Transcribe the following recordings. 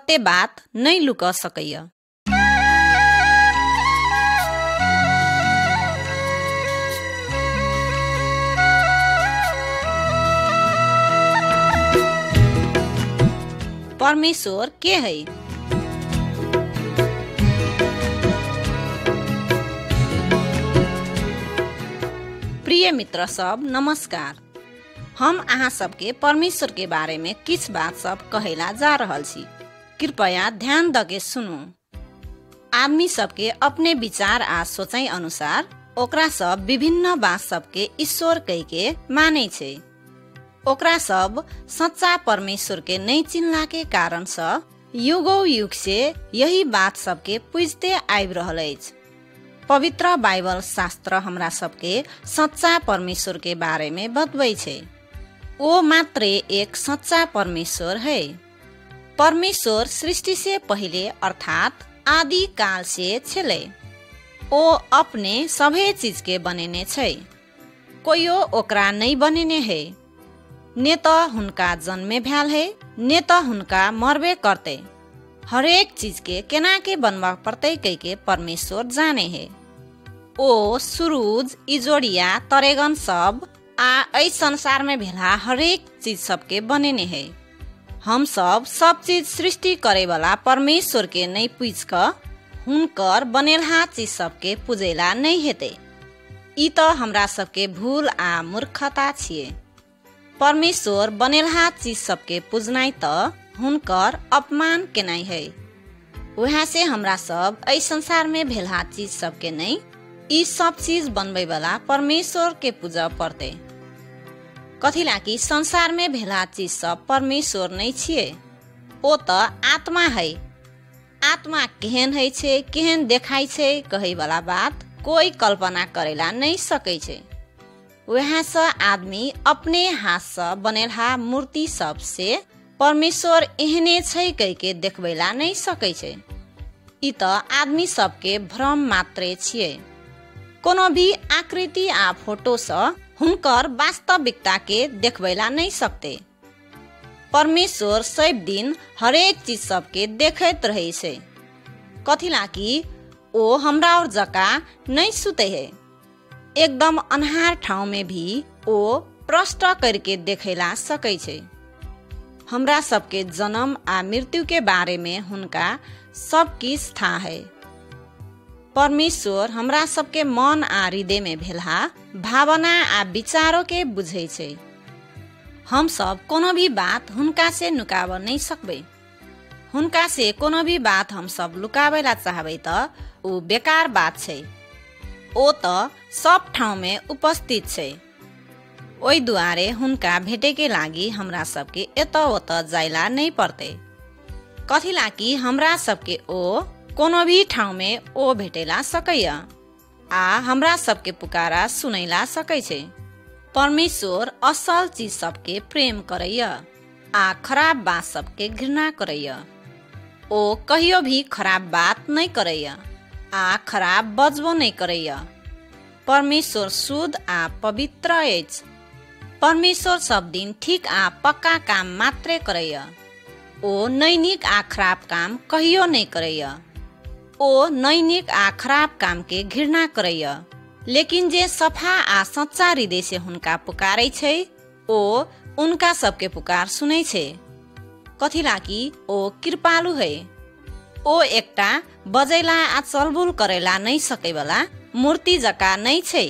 सत्य बात नहीं लुक सकैय। परमेश्वर के है? प्रिय मित्र सब नमस्कार। हम अहाँ सबके परमेश्वर के बारे में किछ बात सब कहेला जा रहल छी। कृपया ध्यान दके सुनू। आदमी सबके अपने विचार आ सोचाई अनुसार ओकरा सब विभिन्न बात सबके ईश्वर कह के माने छे। ओकरा सब सच्चा परमेश्वर के नहीं चिन्हला के कारण से युगों युग से यही बात सबके पूजते आबि रहल अछि। पवित्र बाइबल शास्त्र हमरा सबके सच्चा परमेश्वर के बारे में बतबै छे। वो मात्र एक सच्चा परमेश्वर है। परमेश्वर सृष्टि से पहले अर्थात आदि काल से छले। वो अपने सभे चीज के बनेने छे, कोई ओकरा नहीं बनेने है। ने तो हुनका जन्मे भैल है, ने तो हुनका मरबे करते। हरेक चीज के केना के बनवा पड़ते कह के परमेश्वर जाने है। ओ सूरज, इजोड़िया, तरेगन सब आ संसार में भेला हरेक चीज सबके बनेने है। हम सब चीज सृष्टि करे वाला परमेश्वर के नहीं पूछ कर हुनकर बनेला चीज सबके पूजेला नहीं हेते। ई तो हमरा सबके भूल आ मूर्खता छिए। परमेश्वर बनेला चीज सबके पूजनाई तो हुनकर अपमान केनाई है। वहाँ से हमरा सब ऐ संसार में भेला चीज सबके नहीं, ई सब चीज बनबे वाला परमेश्वर के पूजा पड़ते। कथिला कि संसार में भेला चीज सब परमेश्वर नहीं छिए। ओ तो आत्मा है। आत्मा केहन है छे, केहन देखाई छे कहे वाला बात कोई कल्पना करेला नहीं सके छे। वहाँ से आदमी अपने हाथ से बनेला मूर्ति सब से परमेश्वर एहने छै कह के देखबेला नहीं सके छे। ई तो आदमी सबके भ्रम मात्रे छिए। कोनो भी आकृति आ फोटो से हुनकर वास्तविकता के देखबेला नहीं सकते। परमेश्वर सब दिन हरेक चीज सबके देखत रहे छे। कथिला कि ओ हमरा और जका नहीं सुते है। एकदम अन्हार ठाव में भी ओ प्रष्ट करके देखेला सकै छे। हमरा सबके जन्म आ मृत्यु के बारे में हुनका सब किछ था है। परमेश्वर हमरा सबके मन आ हृदय में भेला भावना आ विचारों के बुझे छे। हम सब कोनो भी बात हुनका से नुकाब नहीं सकबे। हुनका से कोनो भी बात हम सब लुकाबेला चाहबे तो उ बेकार बात छे। ओ तो सब ठाव में उपस्थित छे। ओई दुआरे हुनका भेटे के लागी हमरा सबके एतो ओतो जाइला नहीं पड़ते। कथिला कि हमरा सबके ओ कोनो भी ठाव में ओ भेटेला सकैया आ हमरा सबके पुकारा सुनैला सकै छे। परमेश्वर असल चीज सबके प्रेम करैया आ खराब बात सबके घृणा करैया। ओ कहियो भी खराब बात नहीं करैया आ खराब बजबो नहीं करैया। परमेश्वर शुद्ध आ पवित्र अछि। परमेश्वर सब दिन ठीक आ पक्का काम मात्रे करैया। ओ नैनिक आ खराब काम कहियो नहीं करैया। ओ नैनिक आ खराब काम के घृणा करैया। लेकिन जे सफा आ सच्चा हृदय से हुनका पुकारै छै ओ उनका सबके पुकार सुनै छै। कथिला कि ओ कृपालु है। ओ एकटा बजैला आ चलबुल करेला नहीं सके वाला मूर्ति जका नहीं छै,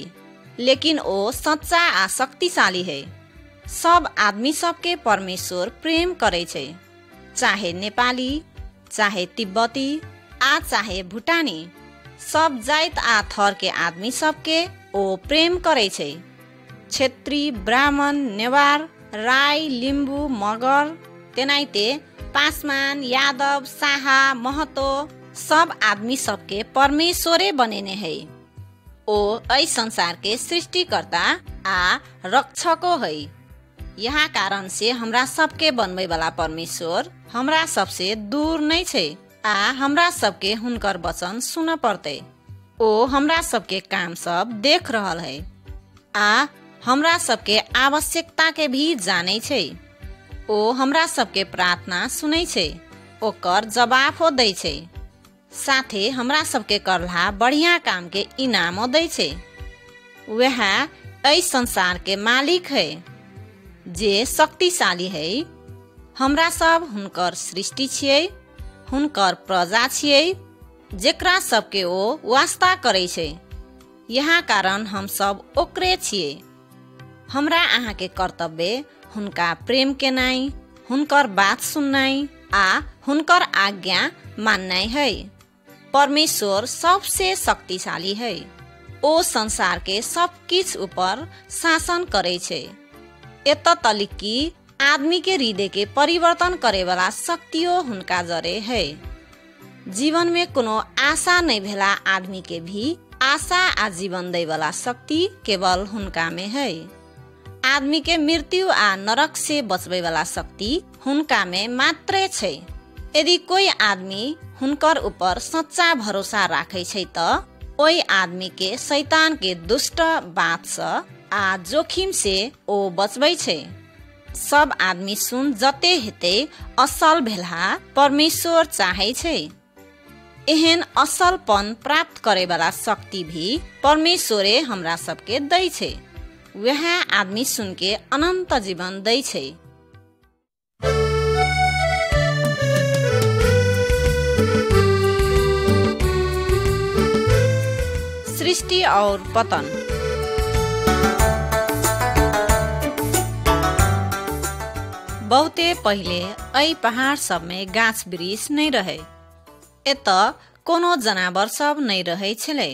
लेकिन ओ सच्चा आ शक्तिशाली है। सब आदमी सबके परमेश्वर प्रेम करे छै, चाहे नेपाली, चाहे तिब्बती आ चाहे भूटानी। सब जात आ थर के आदमी सबके ओ प्रेम करे छै। क्षेत्री, ब्राह्मण, नेवार, राई, लिम्बू, मगर, तेनाइते, पासवान, यादव, शाहा, महतो सब आदमी सबके परमेश्वरे बनेने है। ओ ऐ संसार के सृष्टिकर्ता आ रक्षको है। यहाँ कारण से हमरा सबके बनबे वाला परमेश्वर हमरा सबसे दूर नहीं छे आ हमरा सबके हुनकर वचन सुन पड़ते। ओ हमरा सबके काम सब देख रहल है आ हमरा सबके आवश्यकता के भी जाने छे। ओ हमरा सबके प्रार्थना सुनै छे ओकर जवाफो दै छै। साथे हमरा सबके करला बढ़िया काम के इनामो दै छै। वह एहि संसार के मालिक है जे शक्तिशाली है। हमरा सब हुनकर सृष्टि छियै, हुनकर प्रजा छियै जेकरा सबके ओ वास्ता करै छै। यहाँ कारण हम सब ओकरे छियै। हमरा अहाँ के कर्तव्य हुनका प्रेम केनाइ, हुनकर बात सुननाइ आ हुनकर आज्ञा माननाइ है। परमेश्वर सबसे शक्तिशाली है। ओ संसार के सब किछ ऊपर शासन करे छै। एत तलिक कि आदमी के हृदय के परिवर्तन करे वाला शक्तियों हुनका जरे है। जीवन में कोनो आशा नहीं भेला आदमी के भी आशा आ जीवन दै वाला शक्ति केवल हुनका में है। आदमी के मृत्यु आ नरक से बचबै वाला शक्ति हुनका में मात्रे छै। यदि कोई आदमी हुनकर ऊपर सच्चा भरोसा राखै छै त ओई आदमी के शैतान के दुष्ट बात से आ जोखिम से ओ बचबै छै। सब आदमी सुन जते हेते असल भेला परमेश्वर चाहे छै। एहन असलपन प्राप्त करे वाला शक्ति भी परमेश्वरे हमरा सबके दै छै। वह आदमी सुन के अनंत जीवन दै छै। सृष्टि और पतन। बहुते पहिले एहि पहाड़ सब में गाछ वृक्ष नहीं रहे। एत कोनो जनावर सब नहीं रहे छले।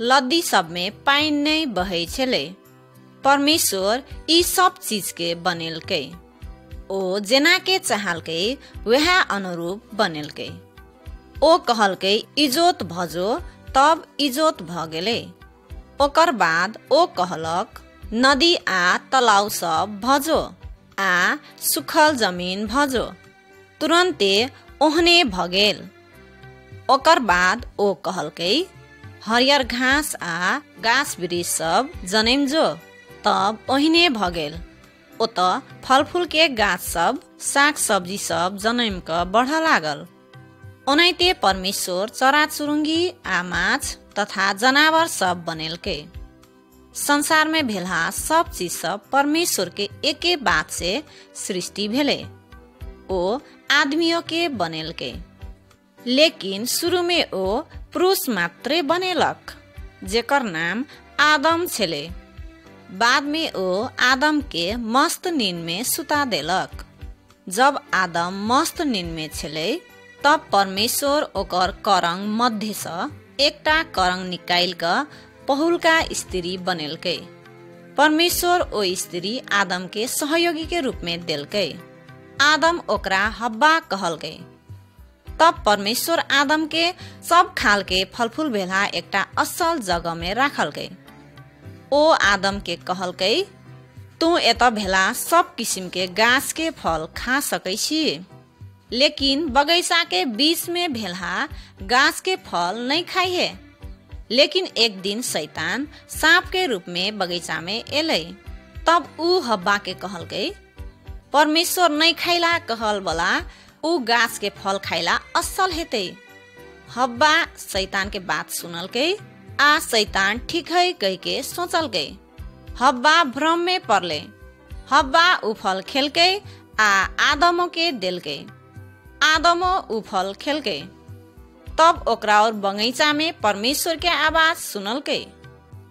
लद्दी सब में पानी नहीं बहे छले। परमेश्वर ई सब चीज के बनेलकै। ओ जेना के चाहलकै वह अनुरूप बनेलकै। ओ कहलकै इजोत भजो, तब इजोत भ गेलै। ओकर बाद ओ कहलक नदी आ तलाव सब भजो आ सुखल जमीन भजो। तुरंते ओहने भ गेल। ओकर बाद ओ कहलकै हरियर घास आ गाछ वृक्ष सब जन्म जो, तब ओहिने भ गेल। ओत फल फूल के गाछ सब, साग सब्जी सब जन्म क बढ़ लागल। ओनाइते परमेश्वर चरा चुरुंगी आ माछ तथा जनावर सब बनेलके। संसार में भेला सब चीज सब परमेश्वर के एके बात से सृष्टि भेले। ओ आदमियों के बनेलके। लेकिन शुरू में ओ पुरुष मात्रे बनेलक जेकर नाम आदम छले। बाद में ओ आदम के मस्त नींद में सुता देलक। जब आदम मस्त नींद में छले तब परमेश्वर ओकर करंग मध्य से एकटा करंग निकाल क पहुलका स्त्री बनेलके। परमेश्वर ओ स्त्री आदम के सहयोगी के रूप में देलके। आदम ओकरा हब्बा कहलके। तब परमेश्वर आदम के सब खाल के फलफूल भेला एकटा असल जगह में राखलके। ओ आदम के कहलकै तू एत भेला सब किसिम के गाछ के फल खा सकै छी, लेकिन बगैचा के बीच में भेला गाछ के फल नहीं खाइहे। लेकिन एक दिन शैतान सांप के रूप में बगीचा में एले। तब ऊ हब्बा के कहलकै परमेश्वर नहीं खाइला कहल बला ऊ गाछ के फल खाइला असल हेते। हब्बा शैतान के बात सुनलकै आ शैतान ठीक है कह के सोचलकै। हब्बा भ्रम में पड़ले। हब्बा ऊ फल खेलकै आ आदमो के देलकै। आदमो ऊ फल खेलकै। तब ओकरा और बगीचा में परमेश्वर के आवाज सुनलकै।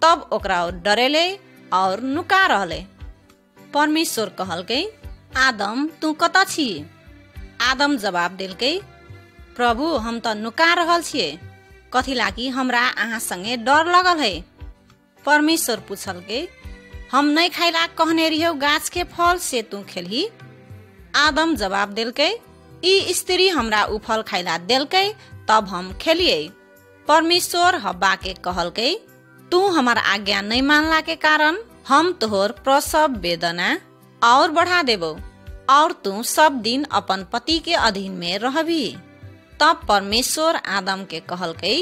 तब ओकरा और डरेले और नुका रहले। परमेश्वर कहलकै आदम तू कता छी? आदम जवाब देलकै प्रभु हम त नुका रहल छिए, कथी लागी हमरा अहाँ संगे डर लगल है। परमेश्वर पूछलकै हम नहीं खाइला कहने रहियो गाछ के फल से तू खेलही? आदम जवाब देलकै ई स्त्री हमरा ऊ फल खाइला देलकै तब हम खेलिए। परमेश्वर हब्बा के कहलकै तू हमार आज्ञा नहीं मानला के कारण हम तोहर प्रसव वेदना और बढ़ा देबो और तू सब दिन अपन पति के अधीन में रहबी। तब परमेश्वर आदम के कहलकै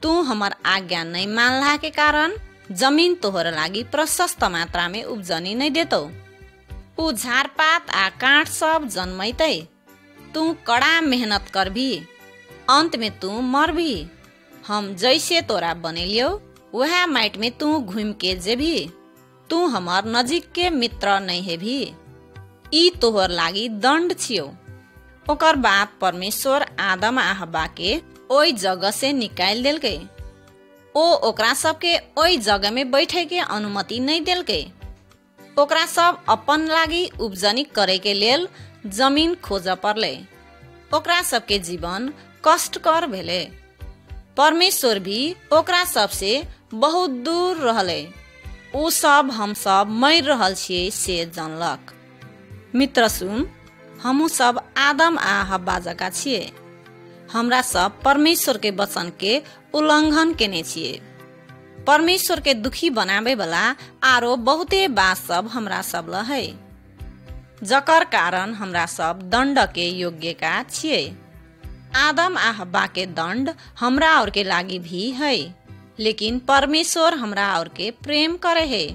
तू हमार आज्ञा नहीं मानला के कारण जमीन तोहर लागी प्रशस्त मात्रा में उपजनी नहीं देतो। ऊ झारपात आ काठ सब जन्मैतै। तू कड़ा मेहनत करबी, अंत में तू मरबी। हम जैसे तोरा बनेलियो वह माइट में तू घूम के जेबी। तू हमार नजीक के मित्र नहीं हेबी। ई तोहर लागी दंड छियो। ओकर बाद परमेश्वर आदम आ हव्वा के ओई जगह से निकाल देलके। ओ ओकरा सबके ओई जगह में बैठे के अनुमति नहीं देलके। ओकरा सब अपन लागी उपजनी करे के लेल जमीन खोज परले। ओकरा सबके जीवन कष्टकर भेले। परमेश्वर भी ओकरा सबसे बहुत दूर रहले। उ सब हम सब मर रहल छियै से जानलक। मित्र सुन, हमू सब आदम आ हव्वा जका छियै। हमरा सब परमेश्वर के वचन के उल्लंघन केने छियै। परमेश्वर के दुखी बनावे वाला आरो बहुते बात सब हमरा सब ल है, जकर कारण हमरा सब दंड के योग्य का छियै। आदम आ हव्वा के दंड हमरा और के लागी भी है, लेकिन परमेश्वर हमरा और के प्रेम करे है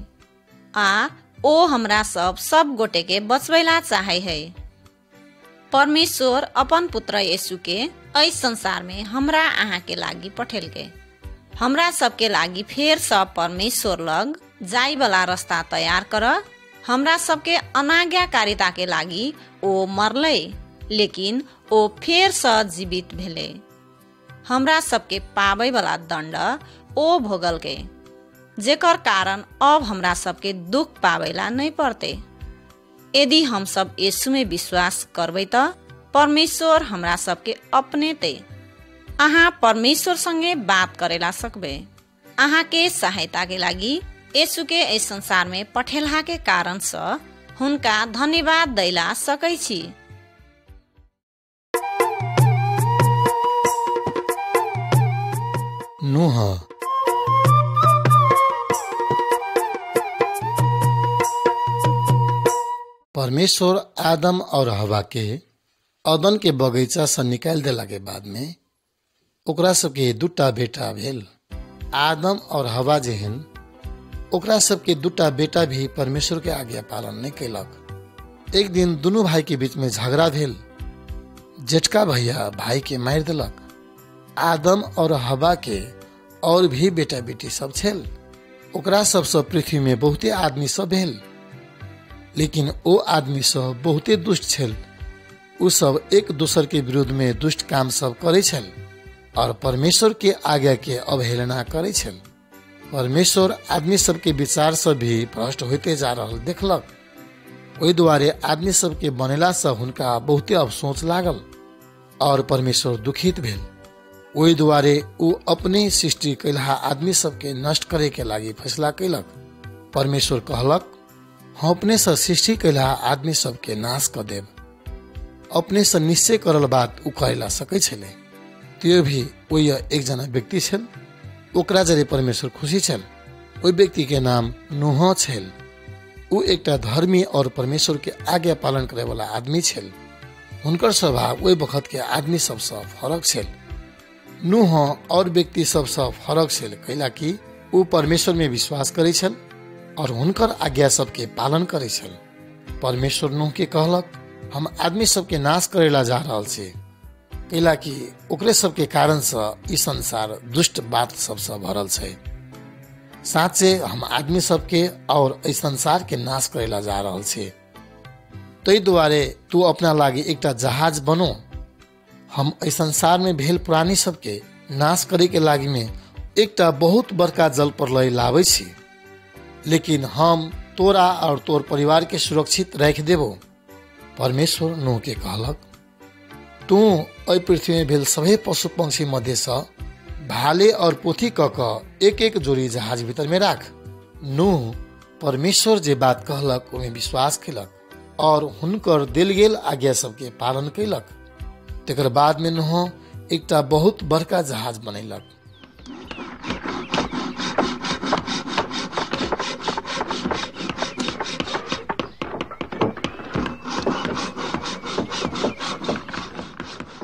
आ ओ हमरा सब गोटे के बचवेला चाहे है। परमेश्वर अपन पुत्र यीशु के इस संसार में हमरा अहाँ के लागी पठेलके। हमरा सबके लागी फेर सब परमेश्वर लग जाई वाला रास्ता तैयार कर। हमरा सबके अनाज्ञाकारिता के लागी ओ मरले, लेकिन ओ फेर से जीवित भेले। हमरा सबके पावे वाला दंड ओ भोगल के, जेकर कारण अब हमरा सबके दुख पावेला नहीं पड़ते। यदि हम सब यीशु में विश्वास करबै त परमेश्वर हमरा सबके अपने ते अहाँ परमेश्वर संगे बात करेला सकबे। अहाँ के सहायता के लागी यीशु के इस संसार में पठेला के कारण से हुनका धन्यवाद दैला सकै छी। नूह परमेश्वर आदम और हवा के अदन के बगीचा से निकाल देला के बाद में ओकरा सबके दूटा बेटा भेल। आदम और हवा जेहन ओकरा सबके दूटा बेटा भी परमेश्वर के आज्ञा पालन नहीं कैलक। एक दिन दोनों भाई के बीच में झगड़ा भेल। जेठका भैया भाई के मार देलक। आदम और हवा के और भी बेटा बेटी सब छल। ओकरा सबसे पृथ्वी में बहुते आदमी सब भेल, लेकिन ओ आदमी सब बहुते दुष्ट छल। उ सब एक दूसर के विरोध में दुष्ट काम सब करे छल और परमेश्वर के आज्ञा के अवहेलना करे छल। परमेश्वर आदमी सब के विचार से भी भ्रष्ट होते जा रहल देखलक। ओहि दुआरे आदमी सब के बनेला से हुनका बहुते अफसोच लागल और परमेश्वर दुखित भेल। ओहि दुआरे उ अपने सृष्टि कैलहा आदमी सब के नष्ट करे के लागी फैसला कैलक। परमेश्वर कहलक, हम अपने से सृष्टि कैलहा आदमी सब के नाश कर देव। अपने से निश्चय करल बात उ करेला सकै छले। त्यो भी ओहि एक जना व्यक्ति छल, ओकरा जरे परमेश्वर खुशी छल। ओहि व्यक्ति के नाम नूह छल। उ एकटा धर्मी और परमेश्वर के आज्ञा पालन करे वाला आदमी छल। हुनकर स्वभाव ओहि वक्त के आदमी सब से फरक छल। नूह और व्यक्ति सब से फरक छल, कैला कि उ परमेश्वर में विश्वास करे छल और हुनकर आज्ञा सबके पालन करे छल। परमेश्वर नूह के कहलक, हम आदमी सबके नाश करेला जा रहल छी, कैला कि ओकरे सबके कारण से ई संसार दुष्ट बात सबसे भरल छै। साँचे हम आदमी सबके और इस संसार के नाश करेला जा रहल छी। तै दुआरे तू अपना लागी एकटा जहाज बनो। हम इस संसार में भेल प्राणी सबके नाश करे के लागी में एकटा बहुत बड़का जल प्रलय लाबै छी, लेकिन हम तोरा और तोर परिवार के सुरक्षित रख देबो। परमेश्वर नूह के कहलक, तू एहि पृथ्वी में भेल सभे पशु पंक्षी मध्य से भाले और पोथी क एक एक जोड़ी जहाज भीतर में राख। नूह परमेश्वर जे बात कहलक ओमे विश्वास केलक और हुनकर देल गेल आज्ञा सबके पालन कैलक। तेकर बाद में नूह एकटा बहुत बड़का जहाज बनैलक।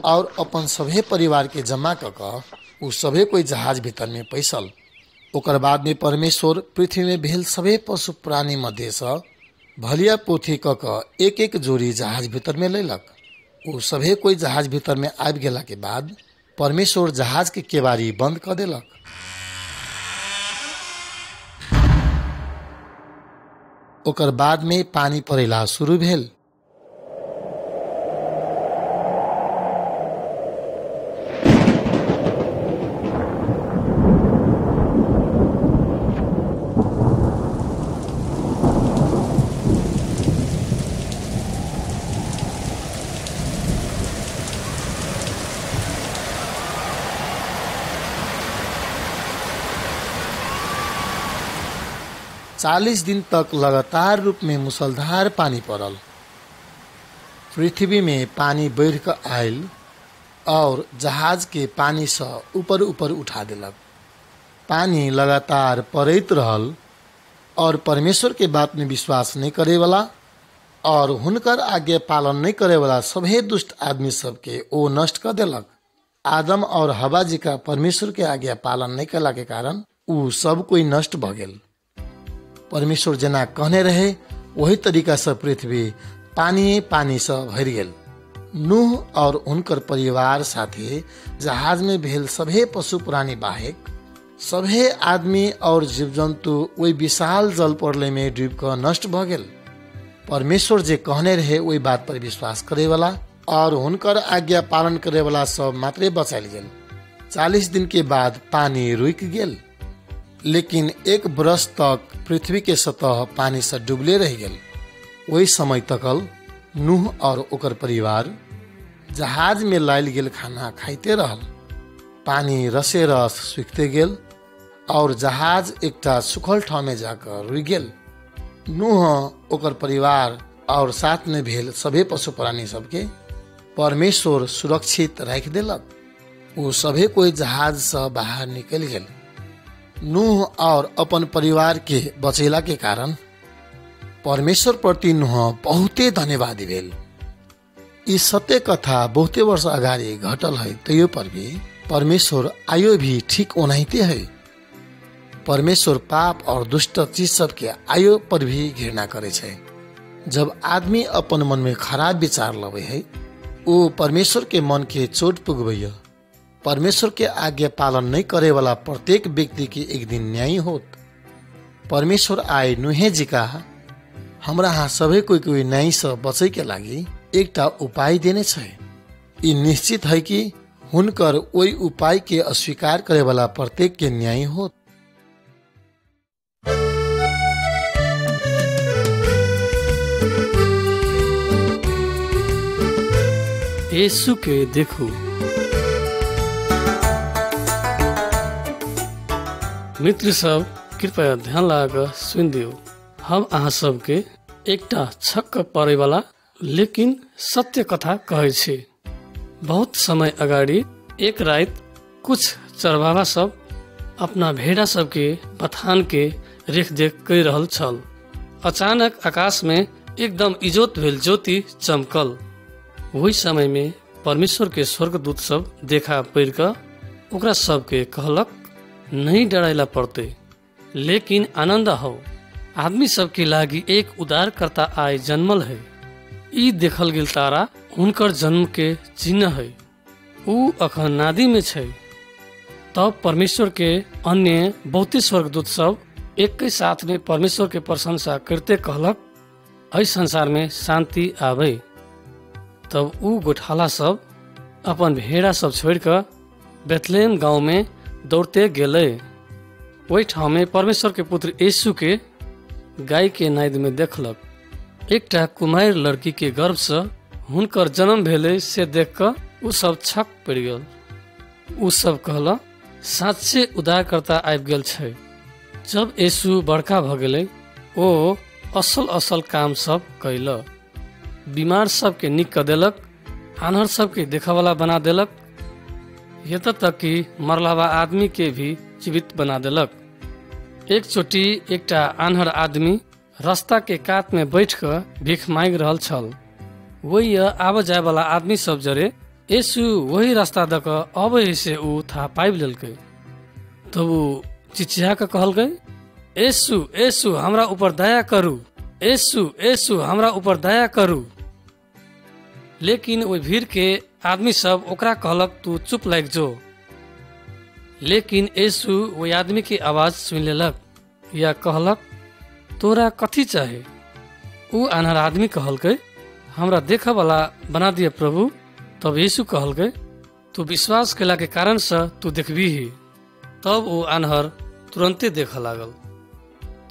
और अपन सभे परिवार के जमा क उ सभे कोई जहाज भीतर में पैसल। ओकर बाद में परमेश्वर पृथ्वी में भेल सभे पशु प्राणी मध्य से भलिया पोथी क एक एक जोड़ी जहाज भीतर में लेलक। वो सभे कोई जहाज भीतर में आबि गेला के बाद परमेश्वर जहाज के केवाड़ी बंद कर देलक। ओकर बाद में पानी पड़ेला शुरू भेल। चालीस दिन तक लगातार रूप में मूसलधार पानी पड़ल। पृथ्वी में पानी बढ़ कर आयल और जहाज के पानी से ऊपर ऊपर उठा देलक। पानी लगातार पड़ैत रहल और परमेश्वर के बात में विश्वास नहीं करे वाला और हुनकर आज्ञा पालन नहीं करे वाला सभे दुष्ट आदमी सबके ओ नष्ट कर देलक। आदम और हवा जी का परमेश्वर के आज्ञा पालन नहीं करला के कारण उ सब कोई नष्ट भ गेल। परमेश्वर जना कहने रहे वही तरीका से पृथ्वी पानी से भर गेल। नूह और उनकर परिवार साथे जहाज में भेल सभे पशु प्राणी बाहेक सभे आदमी और जीव जंतु वही विशाल जल प्रलय में डूब कर नष्ट भ गेल। परमेश्वर जे कहने रहे वही बात पर विश्वास करे वाला और उनकर आज्ञा पालन करे वाला सब मात्रे बचाल गेल। 40 दिन के बाद पानी रुक गेल, लेकिन 1 बरस तक पृथ्वी के सतह पानी से डूबले रह गेल। वही समय तकल नूह और ओकर परिवार जहाज में लायल गेल खाना खाइते रहल। पानी रसे रस सूखते गेल और जहाज एकटा सुखल ठाव में जाकर रुक गेल। नूह ओकर परिवार और साथ में भेल सभे पशु प्राणी सबके परमेश्वर सुरक्षित राख देलक। वो सभे कोई जहाज से बाहर निकल गेल। नूह और अपन परिवार के बचेला के कारण परमेश्वर प्रति नूह बहुते धन्यवादी भेल। इस सत्य कथा बहुते वर्ष अगाडि घटल है, तैयो पर भी परमेश्वर आयो भी ठीक ओनाहिते है। परमेश्वर पाप और दुष्ट चीज सब के आयो पर भी घृणा करे छे। जब आदमी अपन मन में खराब विचार लवे है वो परमेश्वर के मन के चोट पुगबैया। परमेश्वर के आज्ञा पालन नहीं करे वाला प्रत्येक व्यक्ति की एक दिन न्याय होत। परमेश्वर आए नुहे जी का हमरा यहाँ सभे कोई न्याय से बचे के लागी एकटा उपाय देने छे। ये निश्चित है कि हुनकर वही उपाय के अस्वीकार करे वाला प्रत्येक के न्याय होत। यीशु के देखू। मित्र सब कृपया ध्यान लगा सुन दियो। हम अहाँ सबके एकटा छक्क पड़े वाला लेकिन सत्य कथा कहे छे। बहुत समय अगाडि एक रात कुछ चरवाहा सब अपना भेड़ा सबके बथान के रेख देख कर रहल छल। अचानक आकाश में एकदम इजोत भेल ज्योति चमकल। वही समय में परमेश्वर के स्वर्गदूत सब देखा पड़ कर ओकरा सबके कहलक नहीं डराइला पड़ते, लेकिन आनंद हो। आदमी सबके लागी एक उद्धारकर्ता आय जन्मल है। ई देखल गेल तारा उनकर जन्म के चिन्ह है। ऊ अखन नादी में छे। तब परमेश्वर के अन्य बहुते स्वर्गदूत सब एक के साथ में परमेश्वर के प्रशंसा करते कहलक एहि संसार में शांति आवे। तब ऊ गोठाला सब अपन भेड़ा सब छोड़ कर बेथलेहम गांव में दौड़ते गेले। वही ठाव में परमेश्वर के पुत्र यीशु के गाय के नाद में देखलक। एकटा कुमार लड़की के गर्भ से हुनकर जन्म भेले से देख कर उ सब छक पड़ गेल। उ सब कहला साँचे उद्धारकर्ता आबि गेल छै। जब यीशु बड़का भ गेले ओ असल असल काम सब कैल। बीमार सब के नीक कर देलक, आन्हर सब के देखा वाला बना देलक, यहाँ तक कि मरलावा आदमी के भी जीवित बना देलक। एक चोटी एकटा आन्हर आदमी रास्ता के कात में बैठ कर भीख मांग रहल छल। वही आब जाए वाला आदमी सब जरे यीशु वही रास्ता दक अब से ऊ था पाइब लेलकै। तब ऊ चिचिया के कहलकै यीशु यीशु हमरा ऊपर दया करू, यीशु यीशु हमरा ऊपर दया करू। लेकिन वो भीड़ के आदमी सब ओकरा कहलक तू चुप लाग जो। लेकिन यीशु वो आदमी की आवाज सुन लेलक या कहलक तोरा कथी चाहे। ऊ आन्हर आदमी कहलकै हमरा देख वाला बना दिए प्रभु। तब यीशु कहलकै तू विश्वास केला के कारण से तू देखबी ही। तब वो आन्हर तुरंते देख लागल।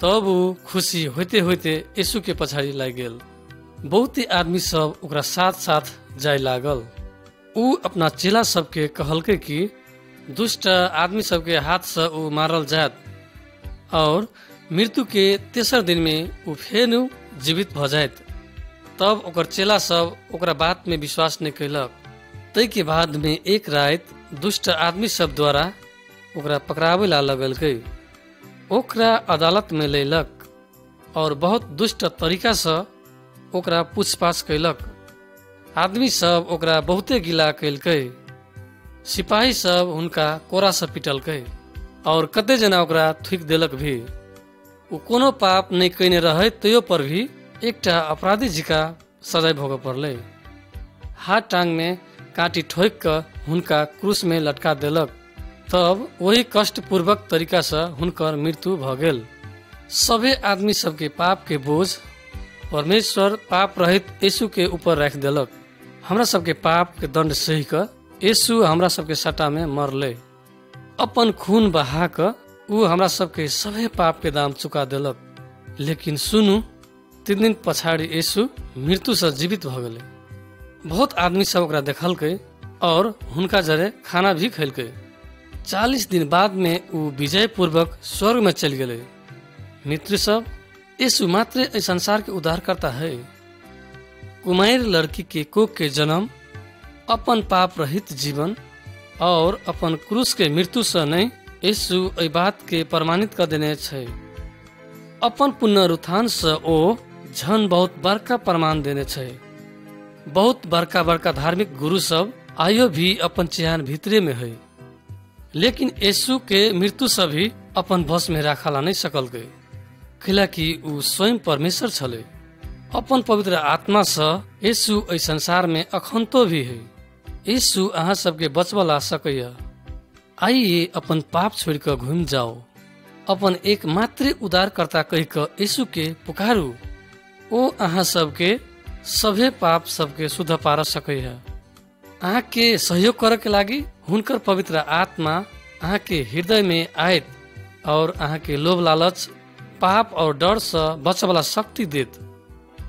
तब वो खुशी होते होते यीशु के पछाड़ी लाग गेल। बहुते आदमी सब ओकरा साथ साथ जाय लागल। ऊ अपना चेला सबके कहलकै कि दुष्ट आदमी सबके हाथ से ऊ मारल जात और मृत्यु के तेसर दिन में ऊ फेर जीवित भ जात। तब ओकर चेला सब ओकरा बात में विश्वास नहीं कैलक। तै के बाद में एक रात दुष्ट आदमी सब द्वारा ओकरा पकड़ावे ला लगलकै। ओकरा अदालत में लेलक और बहुत दुष्ट तरीका से ओकरा पूछपाछ कैलक। आदमी सब ओकरा बहुते गिला कैलकै। सिपाही सब हुनका कोरा से पिटलकै और कते जना ओकरा थूक देलक भी। वो कोनो पाप नहीं कैने रहे तैयो पर भी एकटा अपराधी जिका सजाय भोग पड़ले। हाथ टांग में काटी ठोक कर हुनका क्रूस में लटका देलक। तब वही कष्ट पूर्वक तरीका से हुनकर मृत्यु भ गेल। सभे आदमी सबके पाप के बोझ परमेश्वर पाप रहित यीशु के ऊपर रख देलक। हमरा सबके पाप के दंड सही कर यीशु हमरा सबके सट्टा में मरले। अपन खून बहा कर ऊ हमरा सबके सभे पाप के दाम चुका देलक। लेकिन सुनू 3 दिन पछाड़ी यीशु मृत्यु से जीवित भ गेले। बहुत आदमी सब ओकरा देखलकै और हुनका जरे खाना भी खैलकै। 40 दिन बाद में ऊ विजय पूर्वक स्वर्ग में चल गेले। मित्र सब, यीशु मात्र इस संसार के उद्धारकर्ता है। कुमार लड़की के कोख के जन्म, अपन पाप रहित जीवन और अपन क्रूस के मृत्यु से नहीं यीशु एहि बात के प्रमाणित कर देने छै। अपन पुनरुत्थान से ओ झन बहुत बड़का प्रमाण देने छै। बहुत बड़का बड़का धार्मिक गुरु सब आयो भी अपन चिहान भीतरे में है। लेकिन यीशु के मृत्यु से भी अपन बस में राखला नहीं सकल गए, कैलाकि ऊ स्वयं परमेश्वर छले। अपन पवित्र आत्मा से यीशु इस संसार में अखंतो भी है। यीशु अहाँ सबके बचवा सकैया। आइए अपन पाप छोड़ कर घूम जाओ। अपन एक मात्र उद्धारकर्ता कह कर यीशु के पुकारू। ओ अहाँ सबके सभे पाप सबके शुद्ध पार सकैया। अहाँ के सहयोग करे के लागी हुनकर पवित्र आत्मा अहाँ के हृदय में आयत और अहाँ के लोभ लालच पाप और डर से बचे वाला शक्ति देत।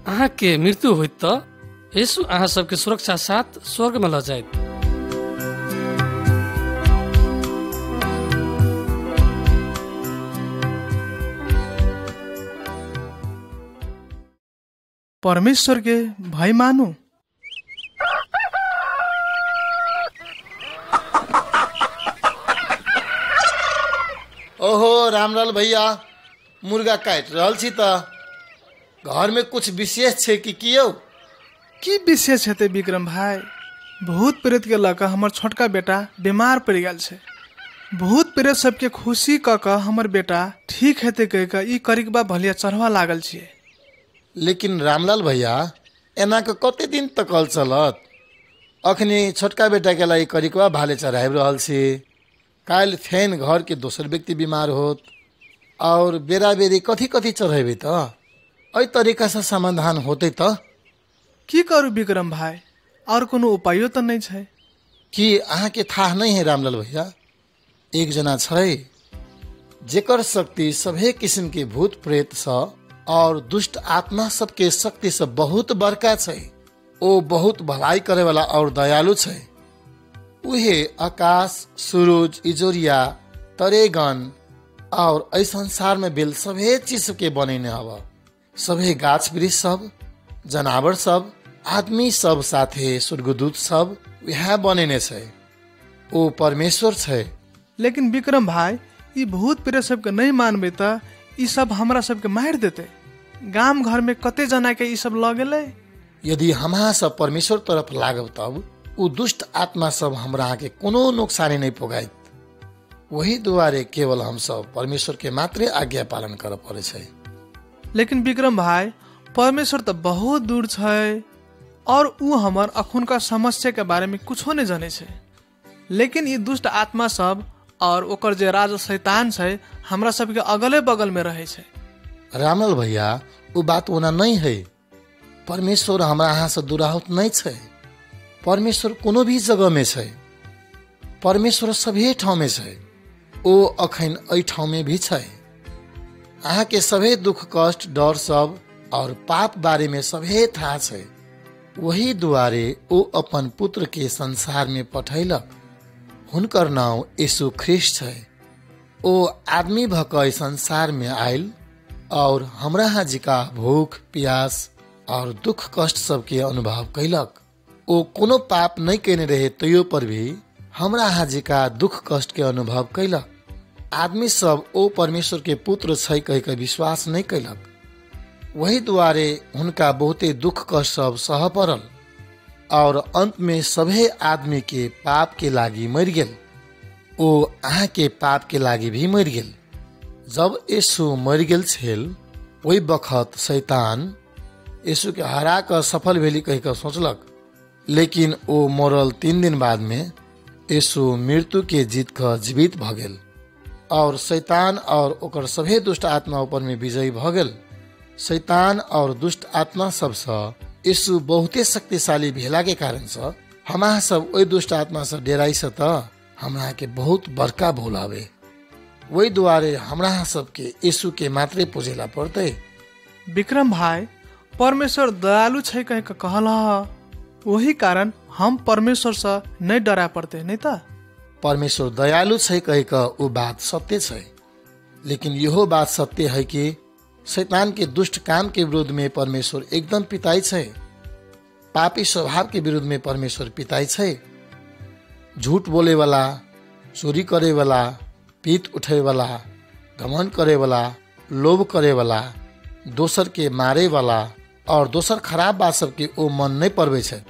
अहाँ के मृत्यु होइत तो यीशु अहाँ सबके सुरक्षा साथ स्वर्ग में ल जायत। परमेश्वर के भय मानू। ओहो रामलाल भैया, मुर्गा काट रहल छी त घर में कुछ विशेष छै कि कियो? की विशेष हेतै विक्रम भाई? भूत प्रेत के लक हमर छोटका बेटा बीमार पड़ गेल छै। भूत प्रेत सबके खुशी क के हमर बेटा ठीक हेतै कह के ई करिकबा भलिया चढ़वा लागल छियै। लेकिन रामलाल भैया, एना के कते दिन तक कल चलत? अखनी छोटका बेटा के लाई करिकबा भाले चढ़ाब रहल छी। काल फेन घर के दोसर व्यक्ति बीमार होत और बेरा बेरी कथी कथी चढ़ेबे त एहि तरीका से समाधान होते त की करू विक्रम भाई? और कोनो उपायो त नहीं छै कि अहाँ के था नहीं है रामलाल भैया? एक जना छै जेकर शक्ति सभे किस्म के भूत प्रेत से और दुष्ट आत्मा सबके शक्ति से बहुत बड़का छै। ओ बहुत भलाई करे वाला और दयालु छै। उहे आकाश, सूरज, इजोरिया, तरेगन और इस संसार में बिल सभे चीज के बनेने हवा। सभे गाछ वृक्ष सब, जनावर सब, आदमी सब साथे स्वर्गदूत सब वह बनेने छै। ओ परमेश्वर छै। लेकिन विक्रम भाई, ई भूत प्रेत सबके नहीं मानबे त ई सब हमरा सबके मार देते। गाम घर में कते जना के ई सब ल गेले। यदि हमरा सब परमेश्वर तरफ लागब तब उ दुष्ट आत्मा सब हमरा के कोनो नुकसानी नहीं पुगाइत। वही दुआरे केवल हम सब परमेश्वर के मात्र आज्ञा पालन कर पड़े छै। लेकिन विक्रम भाई, परमेश्वर तो बहुत दूर छै। और उ हमर अखुन का समस्या के बारे में कुछो नहीं जाने छे। लेकिन ये दुष्ट आत्मा सब और ओकर जे राज शैतान छे हमरा सबके अगले बगल में रहे छे। रामलाल भैया वो बात ओना नहीं है। परमेश्वर हमरा अहाँ से दूराहत नहीं छे। परमेश्वर कोनो भी जगह में छे। परमेश्वर सभी ठाव में छे। ओ अखन एहि ठाव में भी छे। अहाँ के सभे दुख कष्ट डर सब और पाप बारे में सभे था छे। वही दुआरे ओ अपन पुत्र के संसार में पठैलक। हुनकर नाम यीशु ख्रिस्ट है। ओ आदमी भकई संसार में आयल और हमरा हाजी का भूख प्यास और दुख कष्ट सबके अनुभव कैलक। ओ कोनो पाप नहीं केने रहे तैयो पर भी हमरा हाजी का दुख कष्ट के अनुभव कैलक। आदमी सब ओ परमेश्वर के पुत्र छै कह के विश्वास नहीं कैलक। वही दुआरे हुनका बहुते दुख कष्ट सब सह पड़ल और अंत में सभे आदमी के पाप के लागी मर गेल। ओ अहाँ के पाप के लागी भी मर गेल। जब यीशु मर गेल छेल वही बखत शैतान यीशु के हरा कर सफल भेली कह कर सोचलक। लेकिन ओ मरल 3 दिन बाद में यीशु मृत्यु के जीत कर जीवित भ गेल और शैतान और ओकर सभे दुष्ट आत्मा ऊपर में विजयी भ गेल। शैतान और दुष्ट आत्मा सबसे यीशु बहुते शक्तिशाली भेला के कारण से हमरा सब ओई दुष्ट आत्मा से डेराई से त हमरा के बहुत बड़का भूल आवे। वही दुआरे हमरा सबके यीशु के मात्रे पूजेला पड़ते। विक्रम भाई परमेश्वर दयालु छै कह के कहला। वही कारण हम परमेश्वर से नहीं डरा पड़ते नहीं ता। परमेश्वर दयालु छै कह के वो बात सत्य छै। लेकिन यहो बात सत्य है कि शैतान के दुष्ट काम के विरुद्ध में परमेश्वर एकदम पिताई छै। पापी स्वभाव के विरुद्ध में परमेश्वर पिताई छै। झूठ बोले वाला, चोरी करे वाला, पीत उठे वाला, घमंड करे वाला, लोभ करे वाला, दोसर के मारे वाला और दोसर खराब बात सब के ओ मन नहीं पड़वे छै।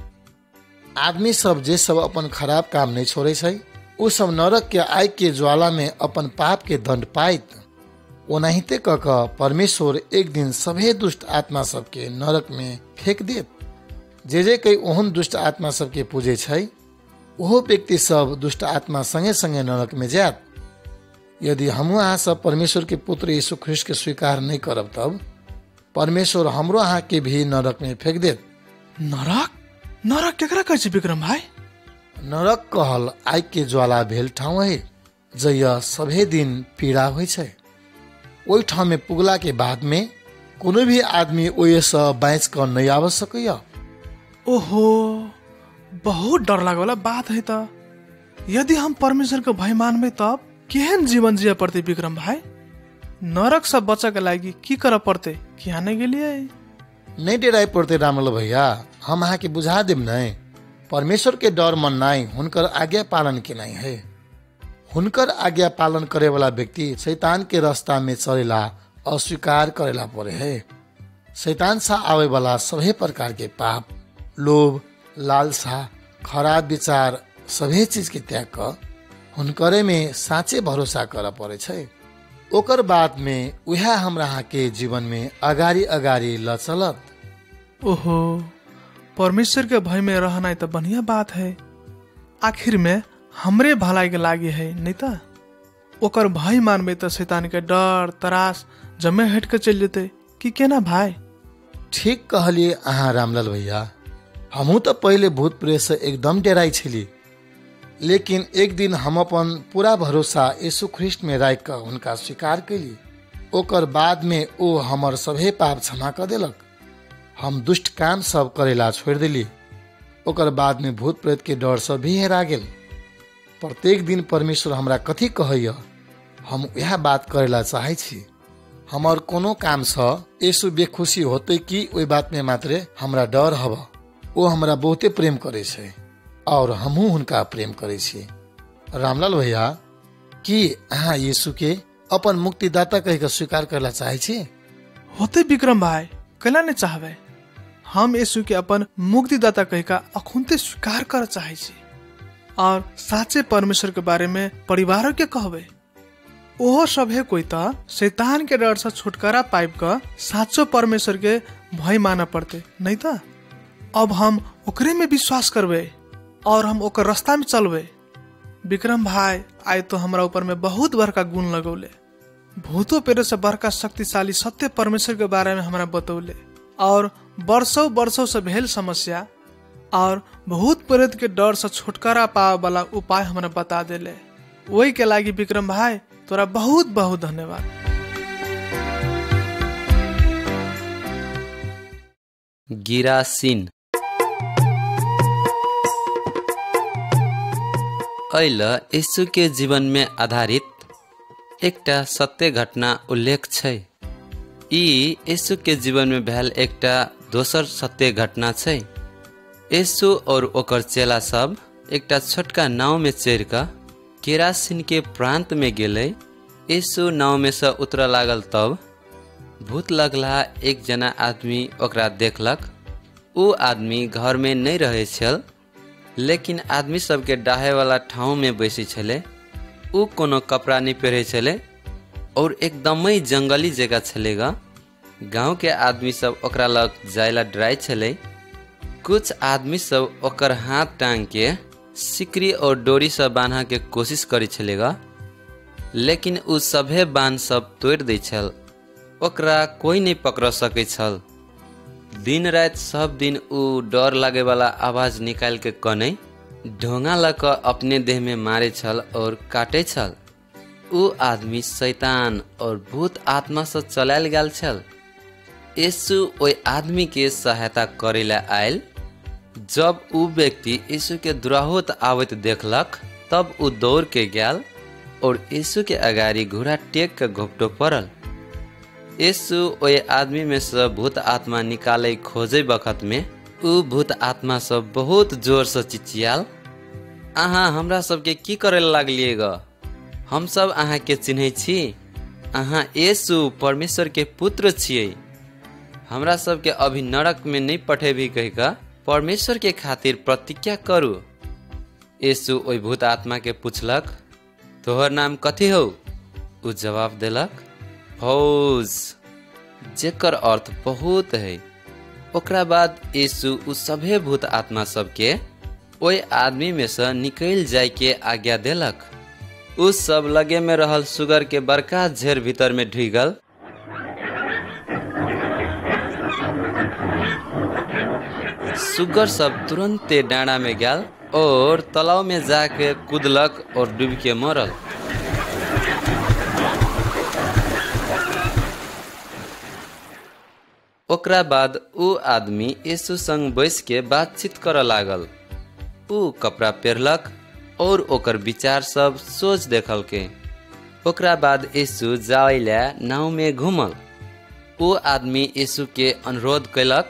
आदमी सब जे सब अपन खराब काम नहीं छोड़े छै ओ सब नरक के आग के ज्वाला में अपन पाप के दंड पाइत। ओनाहिते क क परमेश्वर एक दिन सभे दुष्ट आत्मा सबके नरक में फेंक देत। जे कई ओहन दुष्ट आत्मा सबके पूजे छै ओहो व्यक्ति सब दुष्ट आत्मा संगे संगे नरक में जात। यदि हम अहाँ सब परमेश्वर के पुत्र यीशु ख्रिस्ट के स्वीकार नहीं करब तब परमेश्वर हमरो अहाँ के भी नरक में फेंक देत। नरक नरक केकरा कहै छै विक्रम भाई? नरक कहल आग के ज्वाला भेल ठाव है जय सभे दिन पीड़ा होइ छै। ओहि ठाव में पुगला के बाद में कोनो भी आदमी ओहि से बाँच कर नहीं आव सकैया। ओहो बहुत डर लागे वाला बात है त। यदि हम परमेश्वर के भय मानबे तब केहन जीवन जिये पड़ते विक्रम भाई? नरक से बचे के लागी की करे पड़ते कि आने के लिए नहीं डेराई पड़ते रामलाल भैया। हम अहाँ के बुझा देब नहीं। परमेश्वर के डर मन नहीं हुनकर आज्ञा पालन के नहीं है। हुनकर आज्ञा पालन करे वाला व्यक्ति शैतान के रास्ता में चलेला अस्वीकार करेला पड़े है। शैतान से आवे वाला सभी प्रकार के पाप, लोभ, लालसा, खराब विचार सभी चीज के त्याग कर हुनकरे में साँचे भरोसा कर पड़े छै। ओकर बाद में वह हमरा के जीवन में अगाड़ी अगाड़ी ल चलत। ओहो परमेश्वर के भय में रहना तो बढ़िया बात है। आखिर में हमरे भलाई के लागे है नहीं ता। ओकर भय मानबे तो शैतान के डर त्रास जमे हट के चल जेते कि केना भाई? ठीक कहलिए अहाँ रामलाल भैया। हमहू तो पहले भूत प्रेत से एकदम डराई छली। लेकिन एक दिन हम अपन पूरा भरोसा यीशु ख्रिस्ट में राख कर उनका स्वीकार कैली। ओकर बाद में ओ हमर सभे पाप क्षमा कर देलक। हम दुष्ट काम सब करेला छोड़ दिली। ओकर बाद में भूत प्रेत के डर से भी हेरा गेल। प्रत्येक दिन परमेश्वर हमरा कथी कहैया हम यह बात करेला चाहे छी। हमर कोनो काम से यीशु बेखुशी होते कि ओई बात में मात्रे हमरा डर हवा। ओ हमरा बहुते प्रेम करे छे और हमहू हुनका प्रेम करे छी। रामलाल भैया कि अहाँ यीशु के अपन मुक्तिदाता कह के स्वीकार करला चाहे छी? होते विक्रम भाई कैला नहीं चाहबे। हम यीशु के अपन मुक्तिदाता कह के अखुनते स्वीकार कर चाहे छी और साचे परमेश्वर के बारे में परिवार के कहबे। ओहो सभे कोई ता शैतान के डर से छुटकारा पाइब का साचो परमेश्वर के भय माना पड़ते नहीं ता। अब हम ओकरे में विश्वास करबे और हम ओकर रास्ता में चलबे। विक्रम भाई आय तो हमरा ऊपर में बहुत बड़का गुण लगौले, भूतो प्रेत से बड़का शक्तिशाली सत्य परमेश्वर के बारे में हमरा बतौले और वर्षों वर्षों से भेल समस्या और भूत प्रेत के डर से छुटकारा पावे वाला उपाय हमरा बता देले। वही के लागी विक्रम भाई तोरा बहुत बहुत धन्यवाद। गिरासिन अहिले यीशु के जीवन में आधारित एकटा सत्य घटना उल्लेख छै। ई यीशु के जीवन में भेल एकटा दोसर सत्य घटना छै। यीशु और ओकर चेला सब एकटा छोटका नाव में चढ़ कर गिरासिन के प्रांत में गेले। यीशु नाव में से उतर लागल तब भूत लगला एक जना आदमी ओकरा देखलक। उ आदमी घर में नहीं रहे छल, लेकिन आदमी सबके डाहे वाला ठाव में बैसी छले। उ कोनो कपड़ा नहीं पहरे छले और एकदमै जंगली जगह छलेगा। गांव के आदमी सब ओकरा लग जायला डराय छले। कुछ आदमी सब ओकर हाथ टांग के सिकरी और डोरी से बांधा के कोशिश करी छलेगा, लेकिन उ सभे बांध सब तोड़ दै छल। ओकरा कोई नहीं पकड़ सके छल। दिन रात सब दिन उ डर लागे वाला आवाज निकाल के कने ढोंगा लक अपने देह में मारे छल और काटे छल। उ आदमी शैतान और भूत आत्मा से चलायल गेल छल। यीशु ओई आदमी के सहायता करेला आयल। जब उ व्यक्ति यीशु के दुराहोत आवत देखलक तब उ दौड़ के गेल और यीशु के अगाड़ी घोड़ा टेक के घोपटो पड़ल। यीशु ओए आदमी में से भूत आत्मा निकाले खोजे बखत में उ भूत आत्मा सब बहुत जोर से चिचियाल, अहाँ हमरा सबके की करे लागलिए ग? हम सब अहाँ के चिन्हे छी। अहाँ यीशु परमेश्वर के पुत्र छिए। हमरा सबके अभी नरक में नहीं पठेबी कह का परमेश्वर के खातिर प्रतिज्ञा करू। यीशु ओई भूत आत्मा के पूछलक, तोहर नाम कथी हो? उ जवाब देलक, फौज, जेकर अर्थ बहुत है। ओकरा बाद यीशु उ सभे भूत आत्मा सबके ओई आदमी में से निकल जाय के आज्ञा देलक। उस सब लगे में रहल सुगर के बड़का झेर भीतर में ढुगल। सुगर सब तुरंते डाँडा में गल और तालाब में जाके कूदलक और डूब के मरल। ओकरा बाद उ आदमी यीशु संग बैस के बातचीत कर लागल। उ कपड़ा पहरलक और ओकर विचार सब सोच देखल के। ओकरा बाद यीशु जाइला नाव में घूमल। उ आदमी यीशु के अनुरोध कैलक,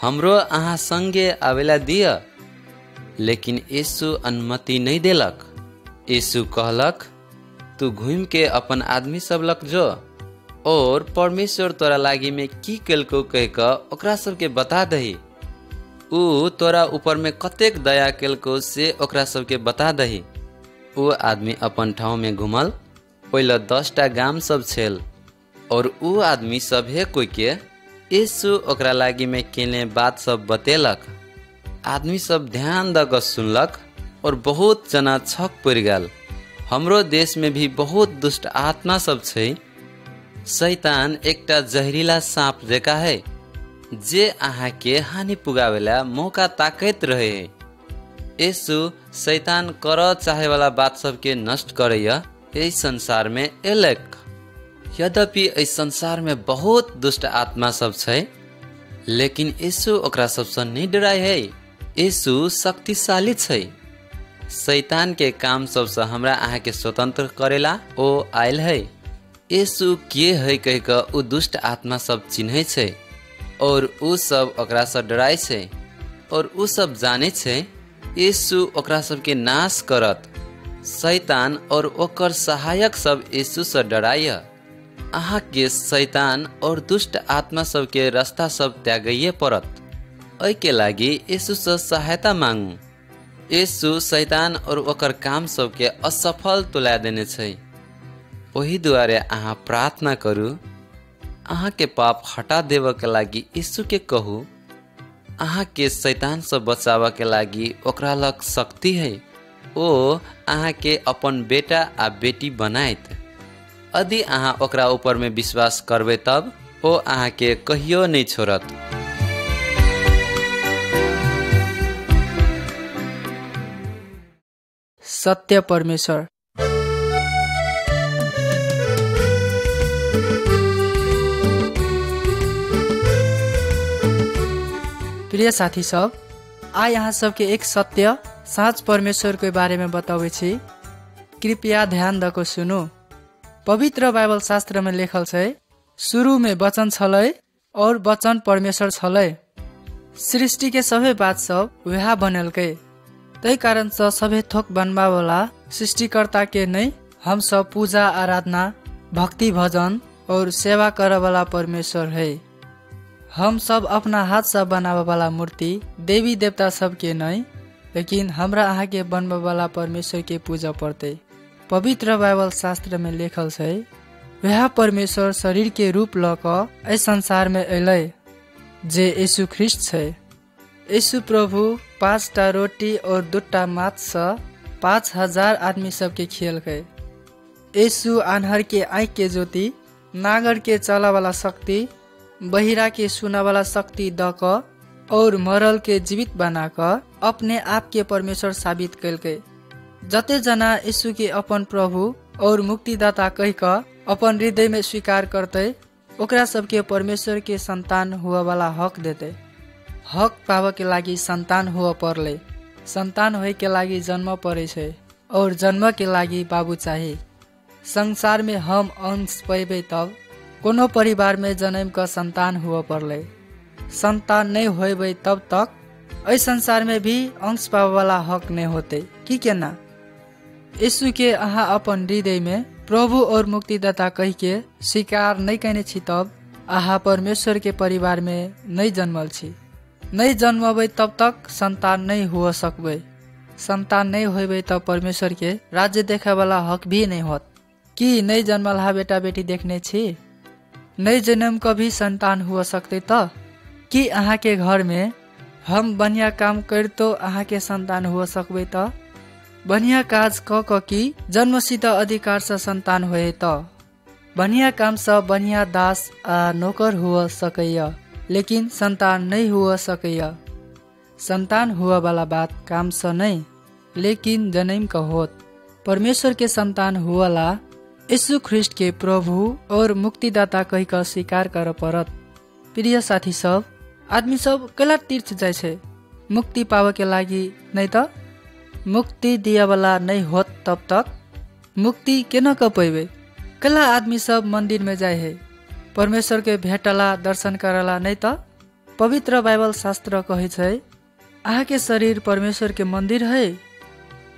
हमरो अहाँ संगे आवेला दिया, लेकिन यीशु अनुमति नहीं देलक। यीशु कहलक, तू घूम के अपन आदमी सब लग जो और परमेश्वर तोरा लागी में की केलको कह के ओकरा सबके बता दही। उ तोरा ऊपर में कतेक दया केलको से ओकरा सबके बता दही। उ आदमी अपन ठाव में घुमल। पहले 10टा गाम सब छल और उ आदमी सभे कोई के यीशु ओकरा लागी में केने बात सब बतेलक। आदमी सब ध्यान द के सुनलक और बहुत जना छक पड़ गल। हमरो देश में भी बहुत दुष्ट आत्मा सब छै। शैतान एकटा जहरीला सांप जका है जे अहाँ के हानि पुगावेला मौका ताकैत रहे है। यीशु शैतान कर चाहे वाला बात सब के नष्ट करैया इस संसार में एलक। यद्यपि इस संसार में बहुत दुष्ट आत्मा सब छै, लेकिन यीशु ओकरा सबसे नहीं डराय है। यीशु शक्तिशाली छै। शैतान के काम सबसे हमरा अहाँ के स्वतंत्र करेला ओ आयल है। यीशु के है कह के उ दुष्ट आत्मा सब चिन्हे छै और उ सब ओकरा से डराय छै और उ सब जाने छै यीशु ओकरा सब के नाश करत। शैतान और ओकर सहायक सब यीशु से डराय। अहाँ के शैतान और दुष्ट आत्मा सब के रास्ता सब त्यागैये पड़त। ओइ के लागी यीशु से सहायता मांगू। यीशु शैतान और ओकर काम सब के असफल तुला देने छै। वही दुआरे अहाँ प्रार्थना करू, अहाँ के पाप हटा देव के लागी यीशु के कहू, अहाँ के शैतान से बचाव के लागी ओकरा लग शक्ति है। ओ अहाँ के अपन बेटा आ बेटी बनाइत। यदि अहाँ ओकरा ऊपर में विश्वास करबे तब ओ अहाँ के कहियो नहीं छोड़त। सत्य परमेश्वर। प्रिय साथी सब, आज यहाँ सबके एक सत्य साँच परमेश्वर के बारे में बतावे छी। कृपया ध्यान दको सुनु। पवित्र बाइबल शास्त्र में लेखल छै, शुरू में वचन छलै और वचन परमेश्वर छलै। सृष्टि के सभे बात सब वह बनलकै। तै कारण से सभे थोक बनवा वाला सृष्टिकर्ता के नहीं हम सब पूजा आराधना भक्ति भजन और सेवा करे वाला परमेश्वर है। हम सब अपना हाथ से बनावे वाला मूर्ति देवी देवता सब के नहीं, लेकिन हमरा अहाँ के बनवे वाला परमेश्वर के पूजा पड़ते। पवित्र बाइबल शास्त्र में लिखल छै, वह परमेश्वर शरीर के रूप ल क इस संसार में अलै जे यीशु ख्रिस्ट छै। यीशु प्रभु 5टा रोटी और 2टा माछ से 5000 आदमी सबके खियलकै। यीशु आन्हर के आँख के ज्योति, नागर के चला वाला शक्ति, बहिरा के सुना वाला शक्ति द क और मरल के जीवित बना क अपने आप के परमेश्वर साबित कैलकै। जते जना यीशु के अपन प्रभु और मुक्तिदाता कह क अपन हृदय में स्वीकार करते, ओकरा सबके परमेश्वर के संतान हुआ वाला हक देते। हक पावे के लागी संतान हुआ पड़ले। संतान होए के लागी जन्म पड़े छै और जन्म के लागी बाबू चाहिए। संसार में हम अंश पैबे तब कोनो परिवार में जन्म का संतान हुआ पड़ले। संतान नहीं होबे तब तक इस संसार में भी अंश पावे वाला हक नहीं होते कि केना। यीशु के अहाँ अपन हृदय में प्रभु और मुक्तिदाता कह के स्वीकार नहीं करने छी तब अहाँ परमेश्वर के परिवार में नहीं जन्मल छी। नहीं जन्मबे तब तक संतान नहीं हो सकबे। संतान नहीं होबे तब परमेश्वर के राज्य देखे वाला हक भी नहीं होत। कि नहीं जन्मल हा बेटा बेटी देखने छी? नहीं जन्म कभी संतान हो सकते तो कि अहाँ के घर में हम बढ़िया काम कर तो अहाँ के संतान हो सकबे तो? बढ़िया काज क कि जन्मसित अधिकार से संतान होए तो बढ़िया काम से बढ़िया दास आ नौकर हो सकैया, लेकिन संतान नहीं हुआ सकैया। संतान हुआ वाला बात काम से नहीं, लेकिन जन्म का होत। परमेश्वर के संतान हुआला यीशु ख्रिस्ट के प्रभु और मुक्तिदाता कह कर स्वीकार कर पड़त। प्रिय साथी सब, आदमी सब कला तीर्थ जाय छे मुक्ति पावे के लागी, नहीं तो मुक्ति दिया वाला नहीं होत तब तक मुक्ति केना क पैबे। कला आदमी सब मंदिर में जाए है परमेश्वर के भेटला दर्शन करला, नहीं तो पवित्र बाइबल शास्त्र कहे छै अहाँ के शरीर परमेश्वर के मंदिर है।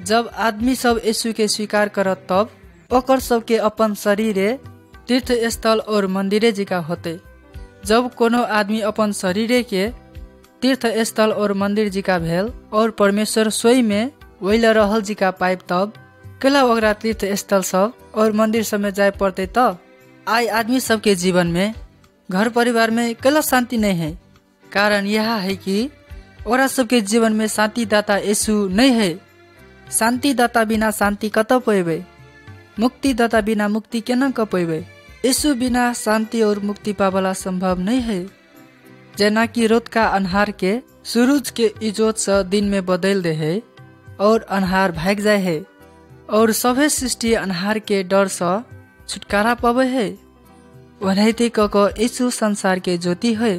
जब आदमी सब यीशु के स्वीकार करत तब ओकर सबके अपन शरीरे तीर्थ स्थल और मंदिरे जिका होते। जब कोनो आदमी अपन शरीरे के तीर्थ स्थल और मंदिर जिका भेल और परमेश्वर स्वयं में वैला रहल जिका पाइप तब कला ओकरा तीर्थ स्थल सब और मंदिर सब में जाए पड़ते। तब आई आदमी सबके जीवन में घर परिवार में कला शांति नहीं है। कारण यह है कि ओरा सबके जीवन में शांति दाता यीशु नहीं है। शांति दाता बिना शांति कत पैबे? मुक्ति दाता बिना मुक्ति केना क पैबे? यीशु बिना शांति और मुक्ति पावला संभव नहीं है। जना कि रोत का अन्हार के सूरज के इजोत से दिन में बदल दे है और अन्हार भाग जाए है और सभे सृष्टि अन्हार के डर से छुटकारा पावे है। वनैति क यीशु संसार के ज्योति है।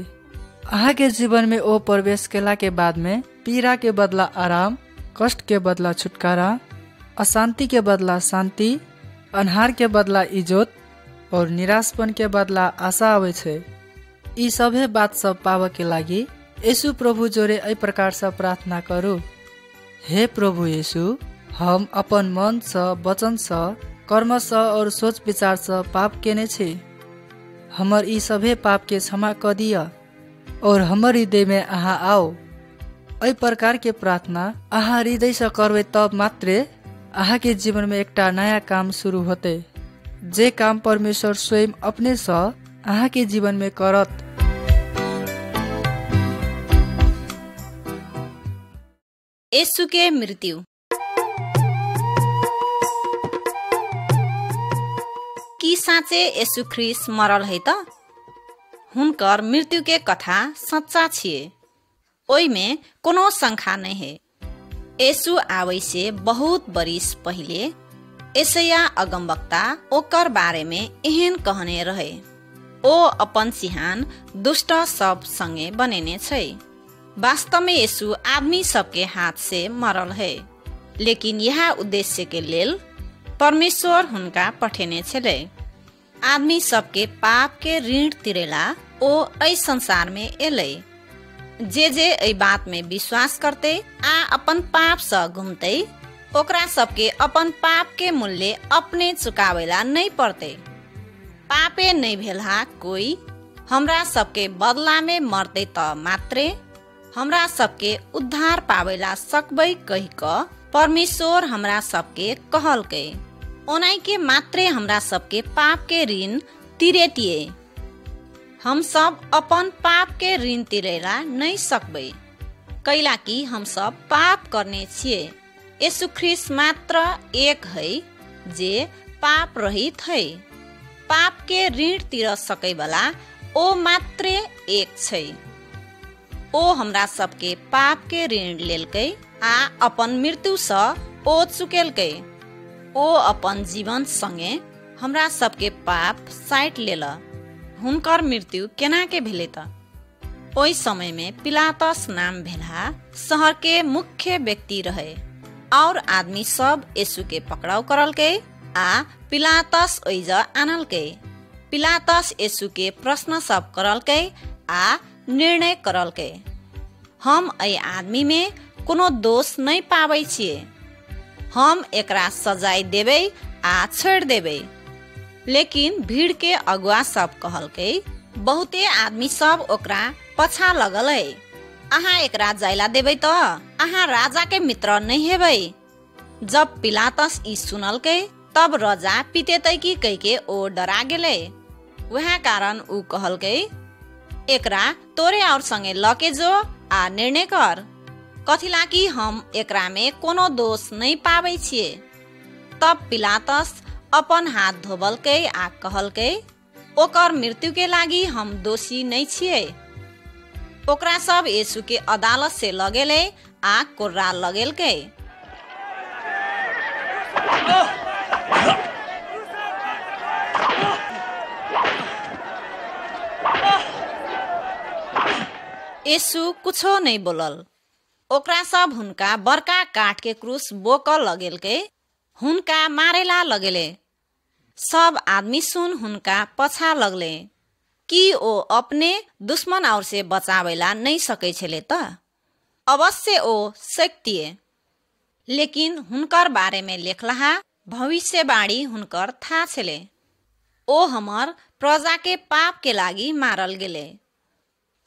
अहाँ के जीवन में ओ प्रवेश केला के बाद में पीड़ा के बदला आराम, कष्ट के बदला छुटकारा, अशांति के बदला शांति, अन्हार के बदला इजोत और निराशपन के बदला आशा आवे छे। ई सभे बात सब पावे के लागी यीशु प्रभु जोरे एहि प्रकार से प्रार्थना करू। हे प्रभु यीशु, हम अपन मन से, वचन से, कर्म से और सोच विचार से पाप केने छी। हमर ई सभे पाप के क्षमा क दिया और हमर हृदय में अहाँ आओ। एहि प्रकार के प्रार्थना अहाँ हृदय से करबे तब मात्रे अहाँ के जीवन में एकटा नया काम शुरू होते, जे काम परमेश्वर स्वयं अपने से अहाँ के जीवन में करत। यीशु के मृत्यु। की साँचे यीशु ख्रीस्ट मरल है त? हुनकर मृत्यु के कथा सच्चा छिए, ओई में कोनो शंका नहीं है। यीशु आवे से बहुत बरिस पहिले यशाया अगमवक्ता ओकर बारे में एहन कहने रहे, ओ अपन सिहान दुष्ट सब संगे बनेने छै। वास्तव में यीशु आदमी सबके हाथ से मरल है, लेकिन यह उद्देश्य के लेल परमेश्वर हुनका पठेने छले। आदमी सबके पाप के ऋण तिरेला ओ एहि संसार में एले। जे एहि बात में विश्वास करते आ अपन पाप से घूमते, ओकरा सबके अपन पाप के मूल्य अपने चुकावेला नहीं पड़ते। पापे नहीं भेला कोई हमरा सबके बदला में मरते त मात्रे हमरा सबके उद्धार पावेला सकबै कहि क परमेश्वर हमरा सबके कहलकै। ओनाई के मात्रे हमरा सबके पाप के ऋण तिरेतिए। हम सब अपन पाप के ऋण तिरेला नहीं सकबै, कैला कि हम सब पाप करने छिए। यीशु ख्रीस्ट मात्र एक है जे पाप रहित है। पाप के ऋण तिर सकै वाला ओ मात्रे एक छै। ओ हमरा सबके पाप के ऋण लेलकै आ अपन मृत्यु सँ ओ चुकेलकै। ओ अपन जीवन संगे हमरा सबके पाप साइट लेला। हुनकर मृत्यु केना के भेले त? ओहि समय में पिलातस नाम भेला शहर के मुख्य व्यक्ति रहे और आदमी सब यीशु के पकड़ाव करलकै आ पिलातस ओइजा आनलकै। पिलातस यीशु के प्रश्न सब करलकै आ निर्णय करलकै। हम एहि आदमी में कोनो दोष नहीं पाबै छिए। हम एकरा सजाय देबै आ छोड़ देबै। लेकिन भीड़ के अगुआ सब कहलकै, बहुते आदमी सब ओकरा पछा लगल है। अहाँ एकरा जायला देबै त अहाँ राजा के मित्र नहीं हेबै। जब पिलातस ई सुनलकै तब राजा पितेतै की कहि के ओ डरा गेलै। वह कारण ऊ कहलकै, एकरा तोरे और संगे लके जो आ निर्णय कर, कथिला कि हम एकरा में कोनो दोष नहीं पाबै छिए। तब पिलातस अपन हाथ धोबलकै आ कहलकै, ओकर मृत्यु के लागी हम दोषी नहीं छिए। ओकरा सब यीशु के अदालत से लगेले आ कोर्रा लगेलकै। यीशु कुछो नहीं बोलल। ओकरा सब हुनका बड़का काठ के क्रूस बोक लगेलकै, हुनका मारेला लगेले। सब आदमी सुन हुनका पछा लगले कि ओ अपने दुश्मन और से बचावेला नहीं सकै छले त अवश्य ओ सकतिए। लेकिन हुनकर बारे में लेखलहा भविष्यवाणी हुनकर था छले। ओ हमर प्रजा के पाप के लागी मारल गेले।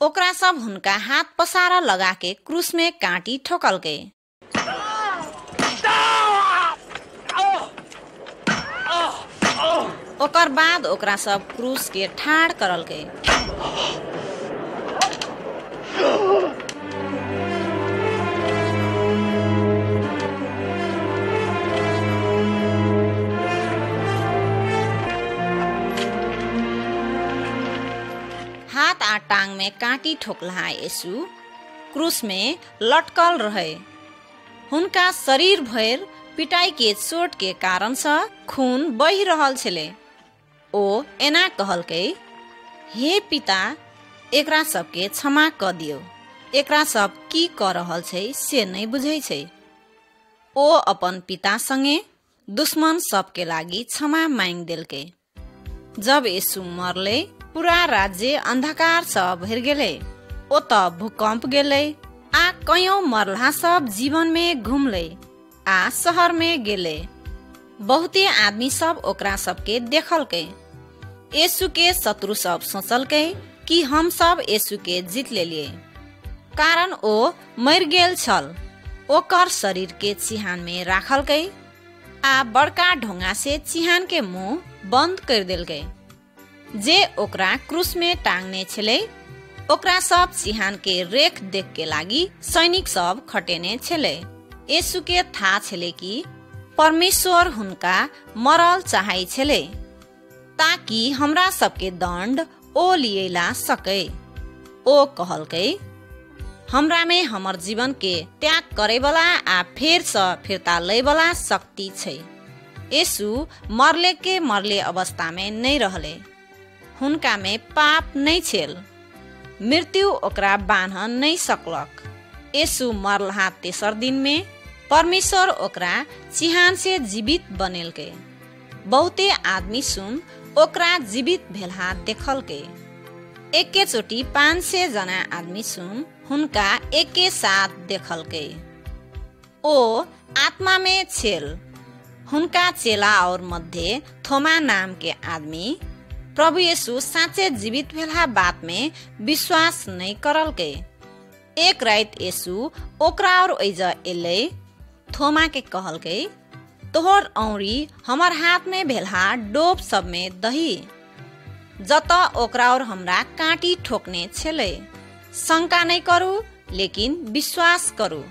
ओकरा सब हुनका हाथ पसारा लगा के क्रूस में काटी ठोकलकै। ओकर बाद ओकरा सब क्रूस के ठाड़ करलकै। हाथ आ टांग में काटी ठोकला यीशु क्रूस में लटकल रहे। हुनका शरीर भर पिटाई के चोट के कारण से खून बहि रहल छले। ओ एना कहलकै, हे पिता, एकरा सबके क्षमा क दियो, एकरा सब की क रहल छै से नहीं बुझै छै। ओ अपन पिता संगे दुश्मन सबके लागी क्षमा मांग देलकै। जब यीशु मरले पूरा राज्य अंधकार से भर गेले। ओत भूकंप गेले आ कयौं मरला सब जीवन में घुमले आ शहर में गेले। बहुते आदमी सब ओकरा सबके देखलकै। यीशु के शत्रु सब सोचलकै कि हम सब यीशु के जीत लेलिए, कारण ओ मर गेल छल। ओकर शरीर के चिहान में राखलकै आ बड़का ढोंगा से चिहान के मुंह बंद कर देलकै। जे ओकरा क्रूस में टांगने छले, ओकरा सब चिहान के रेख देख के लागी सैनिक सब खटेने छले। यीशुके थाहा छले कि परमेश्वर हुनका मरल चाहै छले ताकि हमरा सबके दण्ड ओ लिएला सकै। ओ कहलकै, हमरा में हमर जीवन के त्याग करे वाला आ फेर से फिरता लै वाला शक्ति छै। यीशु मरले के मरले अवस्था में नहीं रहले, हुनका में पाप नहीं छेल, मृत्यु ओकरा बान्ह नहीं सकलक। यीशु मरलहा तेसर दिन में परमेश्वर ओकरा चिहान से जीवित बनेलके। बहुते आदमी सुन ओकरा जीवित भेलहा देखलके। एके चोटी 500 जना आदमी सुन हुनका एके साथ देखलके। ओ आत्मा में छेल। हुनका चेला और मध्य थोमा नाम के आदमी प्रभु यीशु साँचे जीवित भेला बात में विश्वास नहीं करलके। एक रात यीशु ओकरा और ऐजा एले थोमा के कहलके, तोहर औरी हमर हाथ में भेलहा डोब सब में दही, जत ओकरा और हमरा काटी ठोकने छले। शंका नहीं करू लेकिन विश्वास करू।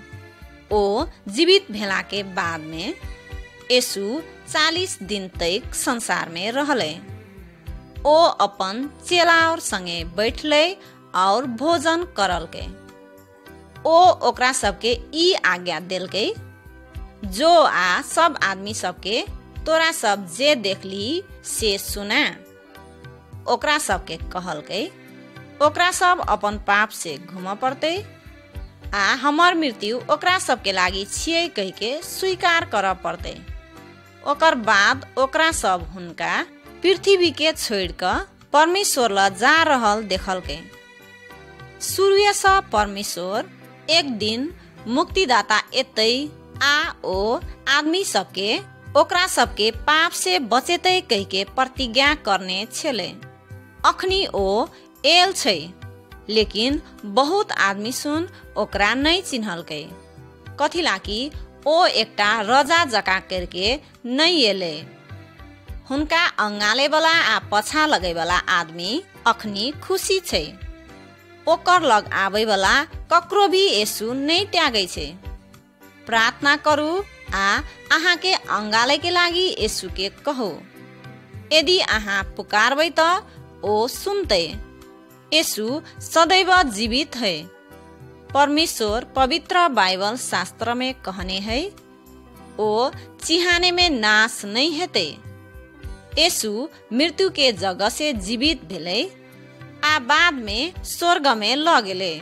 ओ जीवित भेला के बाद में यीशु 40 दिन तक संसार में रहले। ओ अपन चेला और संगे बैठले और भोजन करलके। ओ ओकरा सबके ई आज्ञा देलके, जो आ सब आदमी सबके तोरा सब जे देखली से सुना। ओकरा सबके कहलके, ओकरा सब अपन पाप से घूम पड़ते आ हमर मृत्यु ओकरा सबके लागी छियै कह के स्वीकार कर पड़ते। ओकर बाद ओकरा सब हुनका पृथ्वी के छोड़ कर परमेश्वर ल जा रहल देखलके। सूर्य से परमेश्वर एक दिन मुक्तिदाता एतै आ ओ आदमी सबके ओकरा सबके पाप से बचेतै कह के प्रतिज्ञा करने छले। अखनी ओ एल छै, लेकिन बहुत आदमी सुन ओकरा नहीं चिन्हलकै, कथी लागी ओ एकटा रजा जका करके नहीं एले। हुनका अंगाले वाला आ पछा लगे वाला आदमी अखनी खुशी छै। ओकर लग आवे वाला ककरो भी यीशु नहीं त्यागे छै। प्रार्थना करू आ अहाँ के अंगाले के लागी यीशु के कहो। यदि अहाँ पुकारबै त ओ सुनते। यीशु सदैव जीवित है। परमेश्वर पवित्र बाइबल शास्त्र में कहने है, ओ चिहाने में नाश नहीं हेते। यीशु मृत्यु के जगह से जीवित भेले आ बाद में स्वर्ग में ल गेले।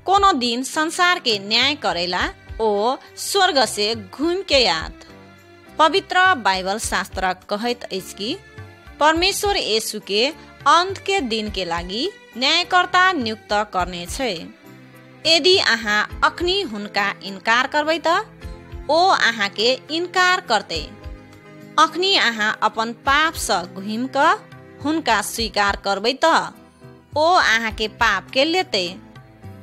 कोनो दिन संसार के न्याय करेला ओ स्वर्ग से घूम के याद। पवित्र बाइबल शास्त्र कहत अछि कि परमेश्वर यीशु के अंत के दिन के लागी न्यायकर्ता नियुक्त करने छै। यदि अहाँ अखनी हुनका इनकार करबै त ओ अहाँ के इनकार करते। अखनी अहाँ अपन पाप से घुम क हुनका स्वीकार करबै त ओ अहाँ के पाप के लेते।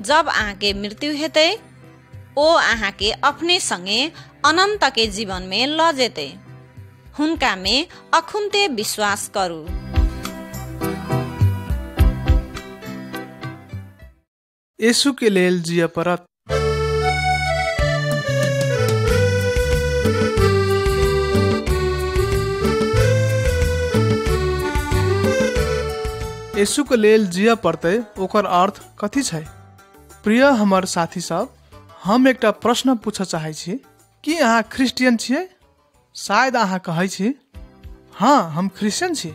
जब अहाँ के मृत्यु हेते ओ अहाँ के अपने संगे अनंत के जीवन में ल जेते। हुनका में अखुनते विश्वास करू। यीशु के लेल जिय परत। यीशु के लेल जिय पड़ते ओकर अर्थ कथी छै? प्रिय हमर साथी सब, हम एकटा प्रश्न पूछ चाहे छी कि अहाँ क्रिश्चियन छियै? शायद अहाँ कहै छी, हाँ हम क्रिश्चियन छी।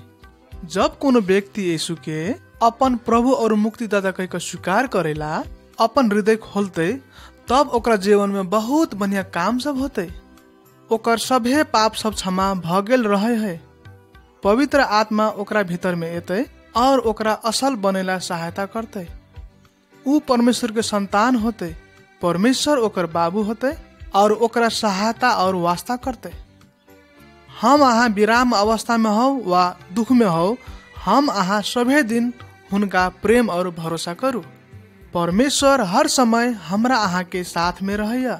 जब कोनो व्यक्ति यीशु के अपन प्रभु और मुक्तिदाता कह के स्वीकार करेला, अपन हृदय खोलते, तब ओकरा जीवन में बहुत बढ़िया काम सब होते। ओकर सभे पाप सब क्षमा भ गेल रहे है। पवित्र आत्मा ओकरा भीतर में एते और ओकरा असल बनेला सहायता करते। ऊ परमेश्वर के संतान होते। परमेश्वर ओकर बाबू होते और ओकरा सहायता और वास्ता करते। हम अहाँ विराम अवस्था में हो वा दुख में हो, हम अहाँ सभे दिन हुनका प्रेम और भरोसा करू। परमेश्वर हर समय हमरा अहाँ के साथ में रहैया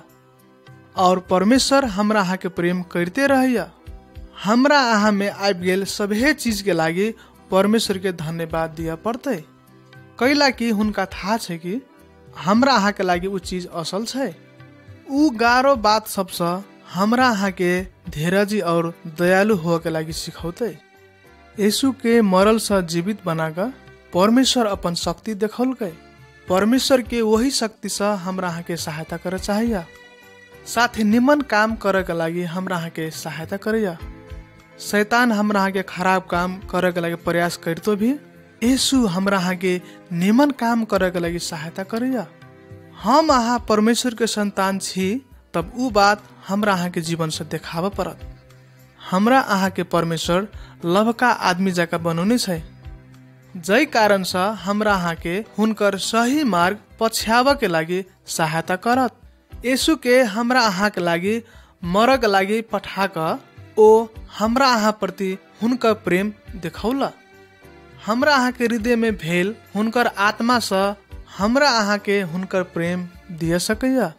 और परमेश्वर हमरा अहाँ के प्रेम करते रहैया। हमरा अहाँ में आबि गेल सभे चीज के लागी परमेश्वर के धन्यवाद दिया पड़ते, कैला कि हुनका था छै कि हमरा अहाँ के लागी उ चीज असल छै। ऊ गारो बात सबसे हमरा अहाँ के धीरजी और दयालु हो के लागी सिखौते। यीशु के मरल से जीवित बनाकर परमेश्वर अपन शक्ति देखौलकै। परमेश्वर के वही शक्ति से हमरा अहाँ के सहायता करे चाहिए। साथ ही निमन काम करे के लागी हमरा अहाँ के सहायता करे। शैतान हमरा अहाँ के खराब काम करे के लागी प्रयास करतो भी यीशु हमरा अहाँ के निमन काम करे के लागी सहायता करे। हम अहाँ परमेश्वर के संतान छी तब ऊ बात हमरा अहाँ के जीवन से देखाब पड़त। हमरा अहाँ के परमेश्वर लभका आदमी जका बनौने छै, जै कारण से हमरा अहाँ के हुनकर सही मार्ग पछ्याब के लागी सहायता करत। यीशु के हमरा अहाँ के लागी मर के लागी पठाक ओ हमरा अहाँ प्रति हुनकर प्रेम देखौला। हमरा अहाँ के हृदय में भेल हुनकर आत्मा से हमरा अहाँ के हुनकर प्रेम दिए सकैया।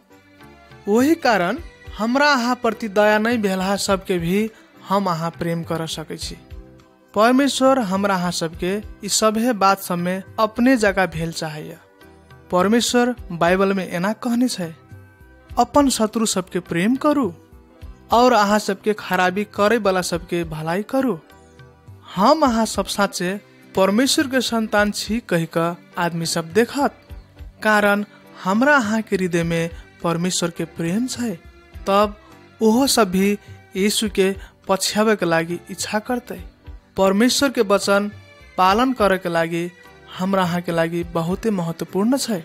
वही कारण हमरा अहाँ प्रति दया नहीं भेला सबके भी हम अहाँ प्रेम कर सकै छी। परमेश्वर हमरा अहाँ सबके ई सभे बात सब में अपने जगह भेल चाहिए। परमेश्वर बाइबल में एना कहने छै, अपन शत्रु सबके प्रेम करू और अहाँ सबके खराबी करे वाला सबके भलाई करू। हम अहाँ सब साँचे परमेश्वर के संतान छी कही का आदमी सब देखत, कारण हमरा अहाँ के हृदय में परमेश्वर के प्रेम छै। तब ओहो सब भी यीशु के पछ्यावे के लागी इच्छा करते। परमेश्वर के वचन पालन करे के लागी हमरा अहाँ के लागी बहुते महत्वपूर्ण छै।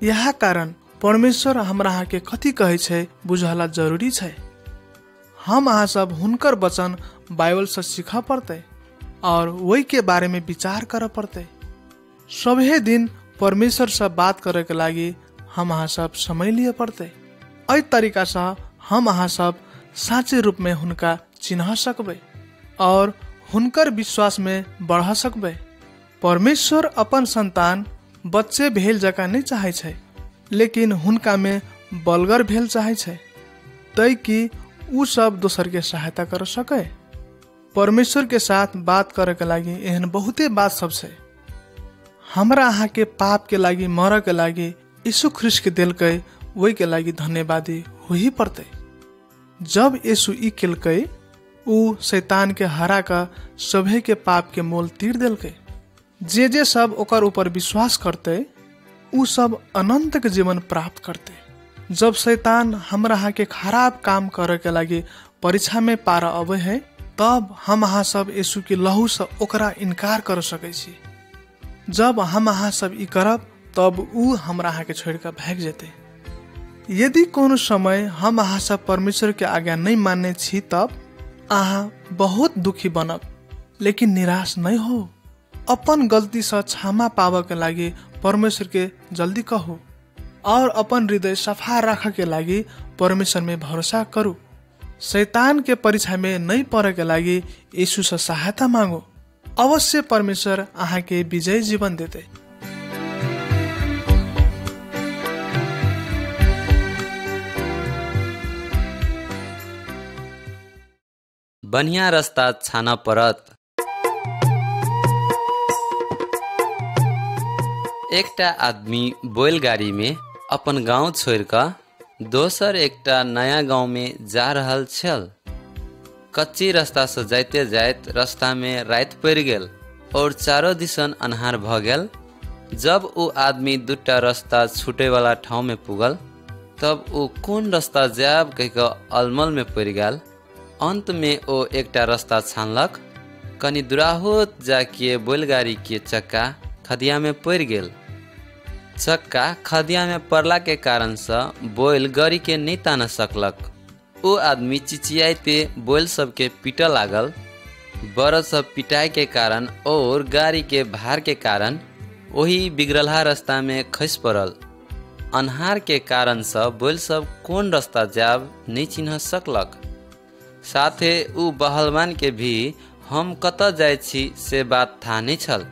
यह कारण परमेश्वर हमरा अहाँ के कथी कहे छै बुझला जरूरी छै। हम अहाँ सब हुनकर वचन बाइबल से सीख पड़ते और वही के बारे में विचार कर पड़ते। सभे दिन परमेश्वर से बात करे के लागी हम अहाँ सब समय लिए पड़ते। एहि तरीका से हम अहाँ सब साँचे रूप में हुनका चिन्ह सकबे और हुनकर विश्वास में बढ़ सकबे। परमेश्वर अपन संतान बच्चे भेल जका नहीं चाहे छै, लेकिन हुनका में बलगर भेल चाहे छै, तै कि ऊ सब दोसर के सहायता कर सके। परमेश्वर के साथ बात करे के लागी एहन बहुते बात सब छै। हमरा अहाँ के पाप के लागी मर के लागी यीशु ख्रिस्ट के देलकै, वही के लागी धन्यवादी हो ही पड़ते। जब यीशु ई केलकै ऊ शैतान के हरा का सभे के पाप के मोल तीर देलकै। जे सब ओकर ऊपर विश्वास करते ऊ सब अनंत के जीवन प्राप्त करते। जब शैतान हमरा अहाँ के खराब काम करे के लागी परीक्षा में पार अबे है, तब हम अहाँ सब यीशु के लहू से ओकरा इनकार कर सकै छी। जब हम अहाँ सब ई करब तब ऊ हमरा अहाँ के छोड़ कर भाग जेते। यदि कोनो समय हम अहाँ सब परमेश्वर के आज्ञा नहीं मानने छी तब अहाँ बहुत दुखी बनब, लेकिन निराश नहीं हो। अपन गलती से क्षमा पावे के लागी परमेश्वर के जल्दी कहो और अपन हृदय सफा रख के लागी परमेश्वर में भरोसा करू। शैतान के परीक्षा में नहीं पड़े के लागी यीशु से सहायता मांगो। अवश्य परमेश्वर अहाँ के विजय जीवन देते। बढ़िया रास्ता छाना पड़त। एकटा आदमी बैलगाड़ी में अपन गांव छोड़ कर दोसर एकटा नया गांव में जा रहल छल। कच्ची रास्ता से जाते जाते रास्ता में रात पड़ गेल और चारों दिसन अन्हार भ गेल। जब वो आदमी दूटा रास्ता छूटे वाला ठाव में पुगल तब वो कौन रास्ता जाब कह के अलमल में पड़ गेल। अंत में वो एकटा रास्ता छानलक। कनी दुराहोत जाके बैलगाड़ी के चक्का खदिया में पड़ गेल। चक्का खदिया में पड़ला के कारण से बैल गाड़ी के नहीं तान सकलक। वो आदमी चिचियाते बैल सबके पीटे लागल। बरद सब पिटाई के कारण और गाड़ी के भार के कारण वही बिगड़ला रास्ता में खस पड़ल। अन्हार के कारण से बैल सब कौन रास्ता जाब नहीं चिन्ह सकलक। साथे उ बहलवान के भी हम कत जाय छी से बात था नहीं छल।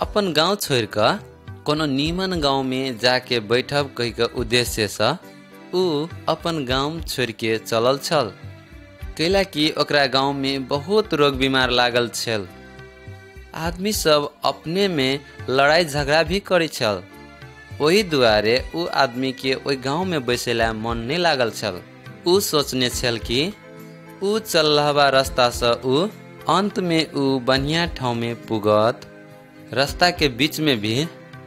अपन गांव छोड़ कर कोनो नीमन गांव में जाके बैठब कह के उद्देश्य से उ अपन गांव छोड़ के चलल छल। कैला कि ओकरा गांव में बहुत रोग बीमार लागल छल। आदमी सब अपने में लड़ाई झगड़ा भी करे छल। वही दुआरे उ आदमी के ओहि गांव में बैसेला मन नहीं लागल छल। उ सोचने छल कि उ चल रहबा रास्ता से उ अंत में उ बढ़िया ठाव में पुगत। रास्ता के बीच में भी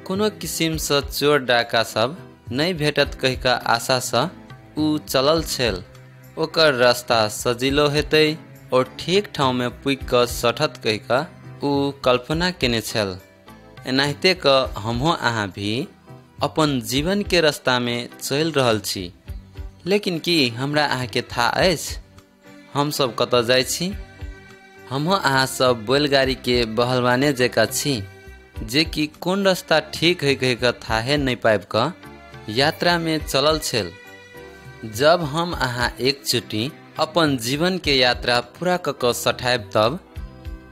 कोनो किसिम से चोर डाका सब नहीं भेटत कहि का आशा से उ चलल छल। ओकर रास्ता सजिलो हेतै और ठीक ठाव में पुग क सठत कहि का उ कल्पना केने छल। एनाहिते क हमहु अहाँ भी अपन जीवन के रास्ता में चल रहल छी, लेकिन की हमरा अहाँ के था अछि हम सब कतऽ जाइ छी? हमहु अहाँ सब बैलगाड़ी के बहलवाने जका छी जे कि कोन रास्ता ठीक है कहि का थाहे नहीं पाइब क यात्रा में चलल छल। जब हम अहाँ एक चुटी अपन जीवन के यात्रा पूरा क सठायब तब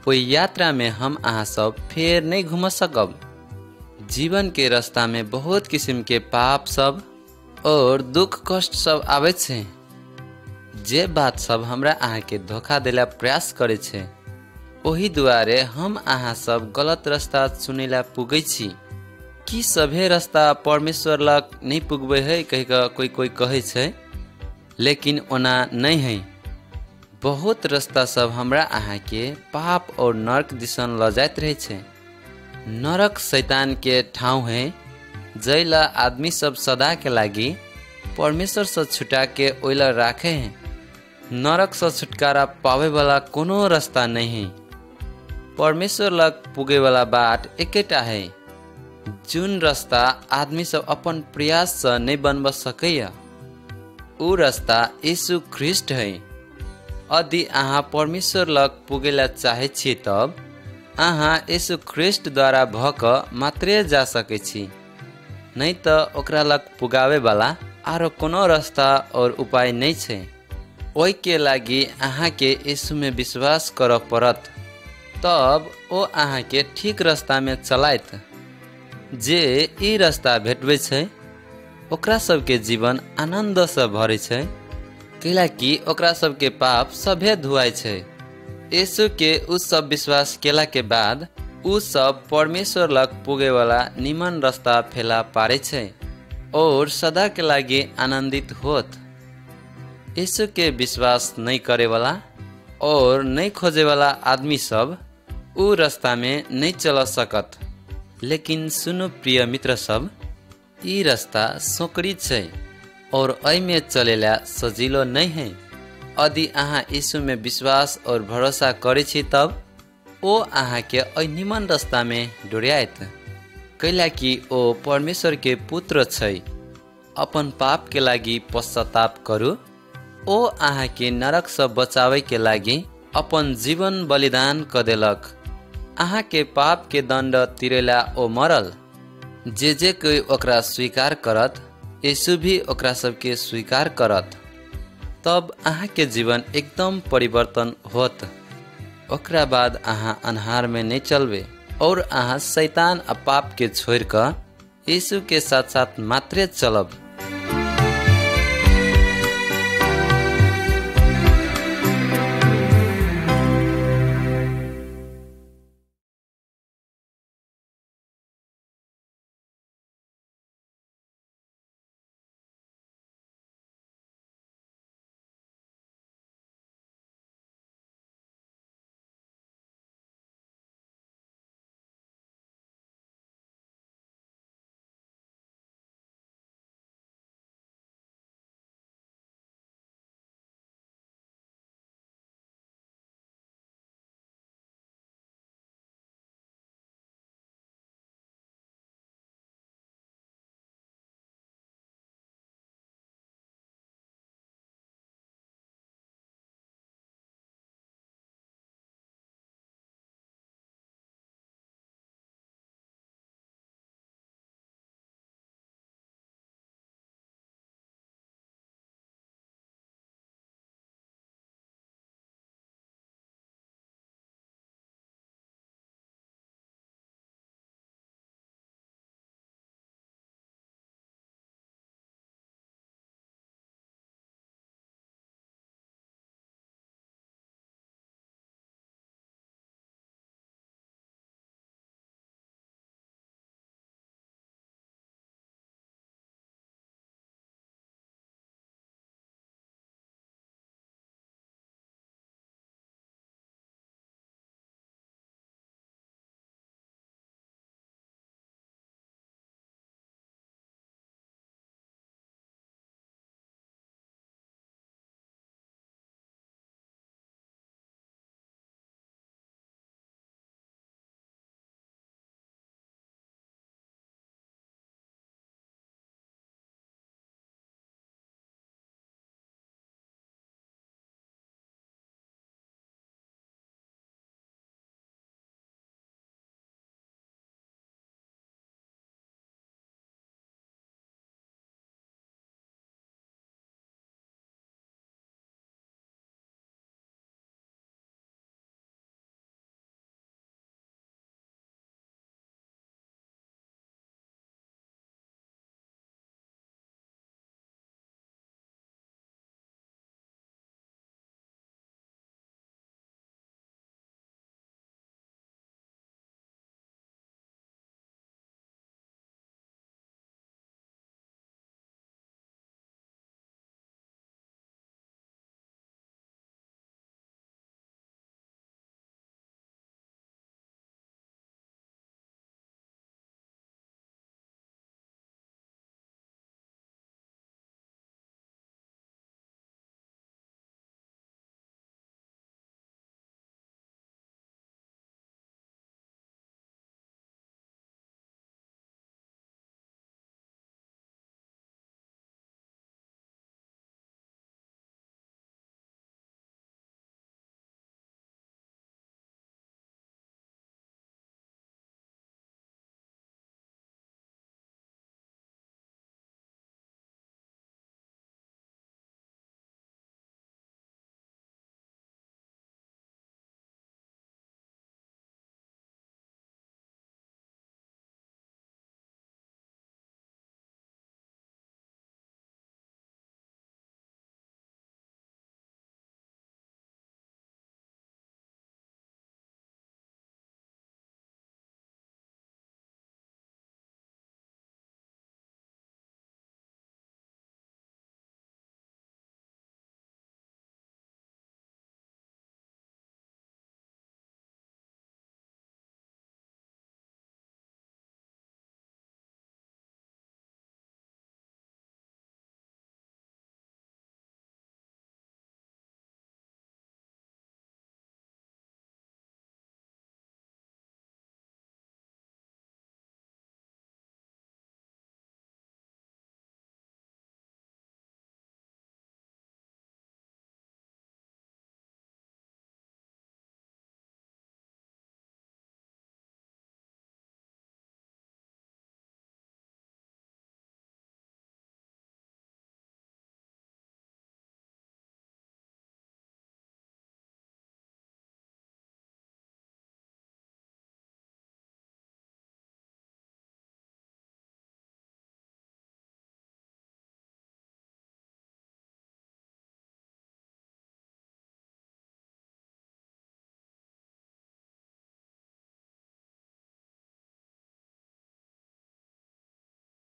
ओई यात्रा में हम अहाँ सब फेर नहीं घूम सकब। जीवन के रास्ता में बहुत किस्म के पाप सब और दुख कष्ट सब आवे छे। जे बात सब हमरा अहाँ के धोखा देला प्रयास करे छे, ओही दुआरे हम अहाँ सब गलत रास्ता चुनेला पुगे छी। कि सभे रास्ता परमेश्वर लग नहीं पुगबे है कहि का कोई कहे छे, लेकिन ओना नहीं है। बहुत रास्ता सब हमरा अहाँ के पाप और नरक दिसन ल जाइत रहे छे। नरक शैतान के ठाव है जैला आदमी सब सदा के लागी परमेश्वर से छुटा के ओइला राखे हैं। नरक से छुटकारा पावे वाला कोनो रास्ता नहीं है। परमेश्वर लग पुगे वाला बाट एकेटा है। जोन रास्ता आदमी सब अपन प्रयास से नहीं बनब सकैया उ रास्ता यीशु ख्रिस्ट है। यदि अहाँ परमेश्वर लग पुगेला चाहे छी तब अहाँ यीशु ख्रिस्ट द्वारा भक मात्रे जा सके छी, नहीं तो ओकरा लग पुगावे वाला आरो कोनो रास्ता और उपाय नहीं छे। ओई के लागी अहाँ के यीशु में विश्वास कर पड़त, तब ओ अहाँ के ठीक रास्ता में चलाइत। जे ई रास्ता भेटबे छे ओकरा सबके जीवन आनंद से भरे छे, कैलाकि ओकरा सबके पाप सभे धुआई छे। यीशु के उ सब विश्वास केला के बाद उ सब परमेश्वर लग पुगे वाला निमन रास्ता फैला पारे छे और सदा के लागी आनंदित होत। यीशु के विश्वास नहीं करे वाला और नहीं खोजे वाला आदमी सब उ रास्ता में नहीं चल सकत। लेकिन सुनो प्रिय मित्र सब, ई रास्ता सोकड़ी छे और एहि में चलेला सजिलो नहीं है। यदि अहाँ यीशु में विश्वास और भरोसा करे छी तब ओ अहाँ के एहि निमन रास्ता में डोरियात, कैलाकि ओ परमेश्वर के पुत्र छै। अपन पाप के लागी पश्चाताप करू। ओ अहाँ के नरक से बचावे के लागी अपन जीवन बलिदान क देलक। अहाँ के पाप के दंड तिरेला ओ मरल। जे कोई ओकरा स्वीकार करत यीशु भी ओकरा सबके स्वीकार करत, तब अहाँ के जीवन एकदम परिवर्तन होत। ओकरा बाद अहाँ अन्हार में नहीं चलबे और अहाँ शैतान आ पाप के छोड़ कर यीशु के साथ साथ मात्रे चलब।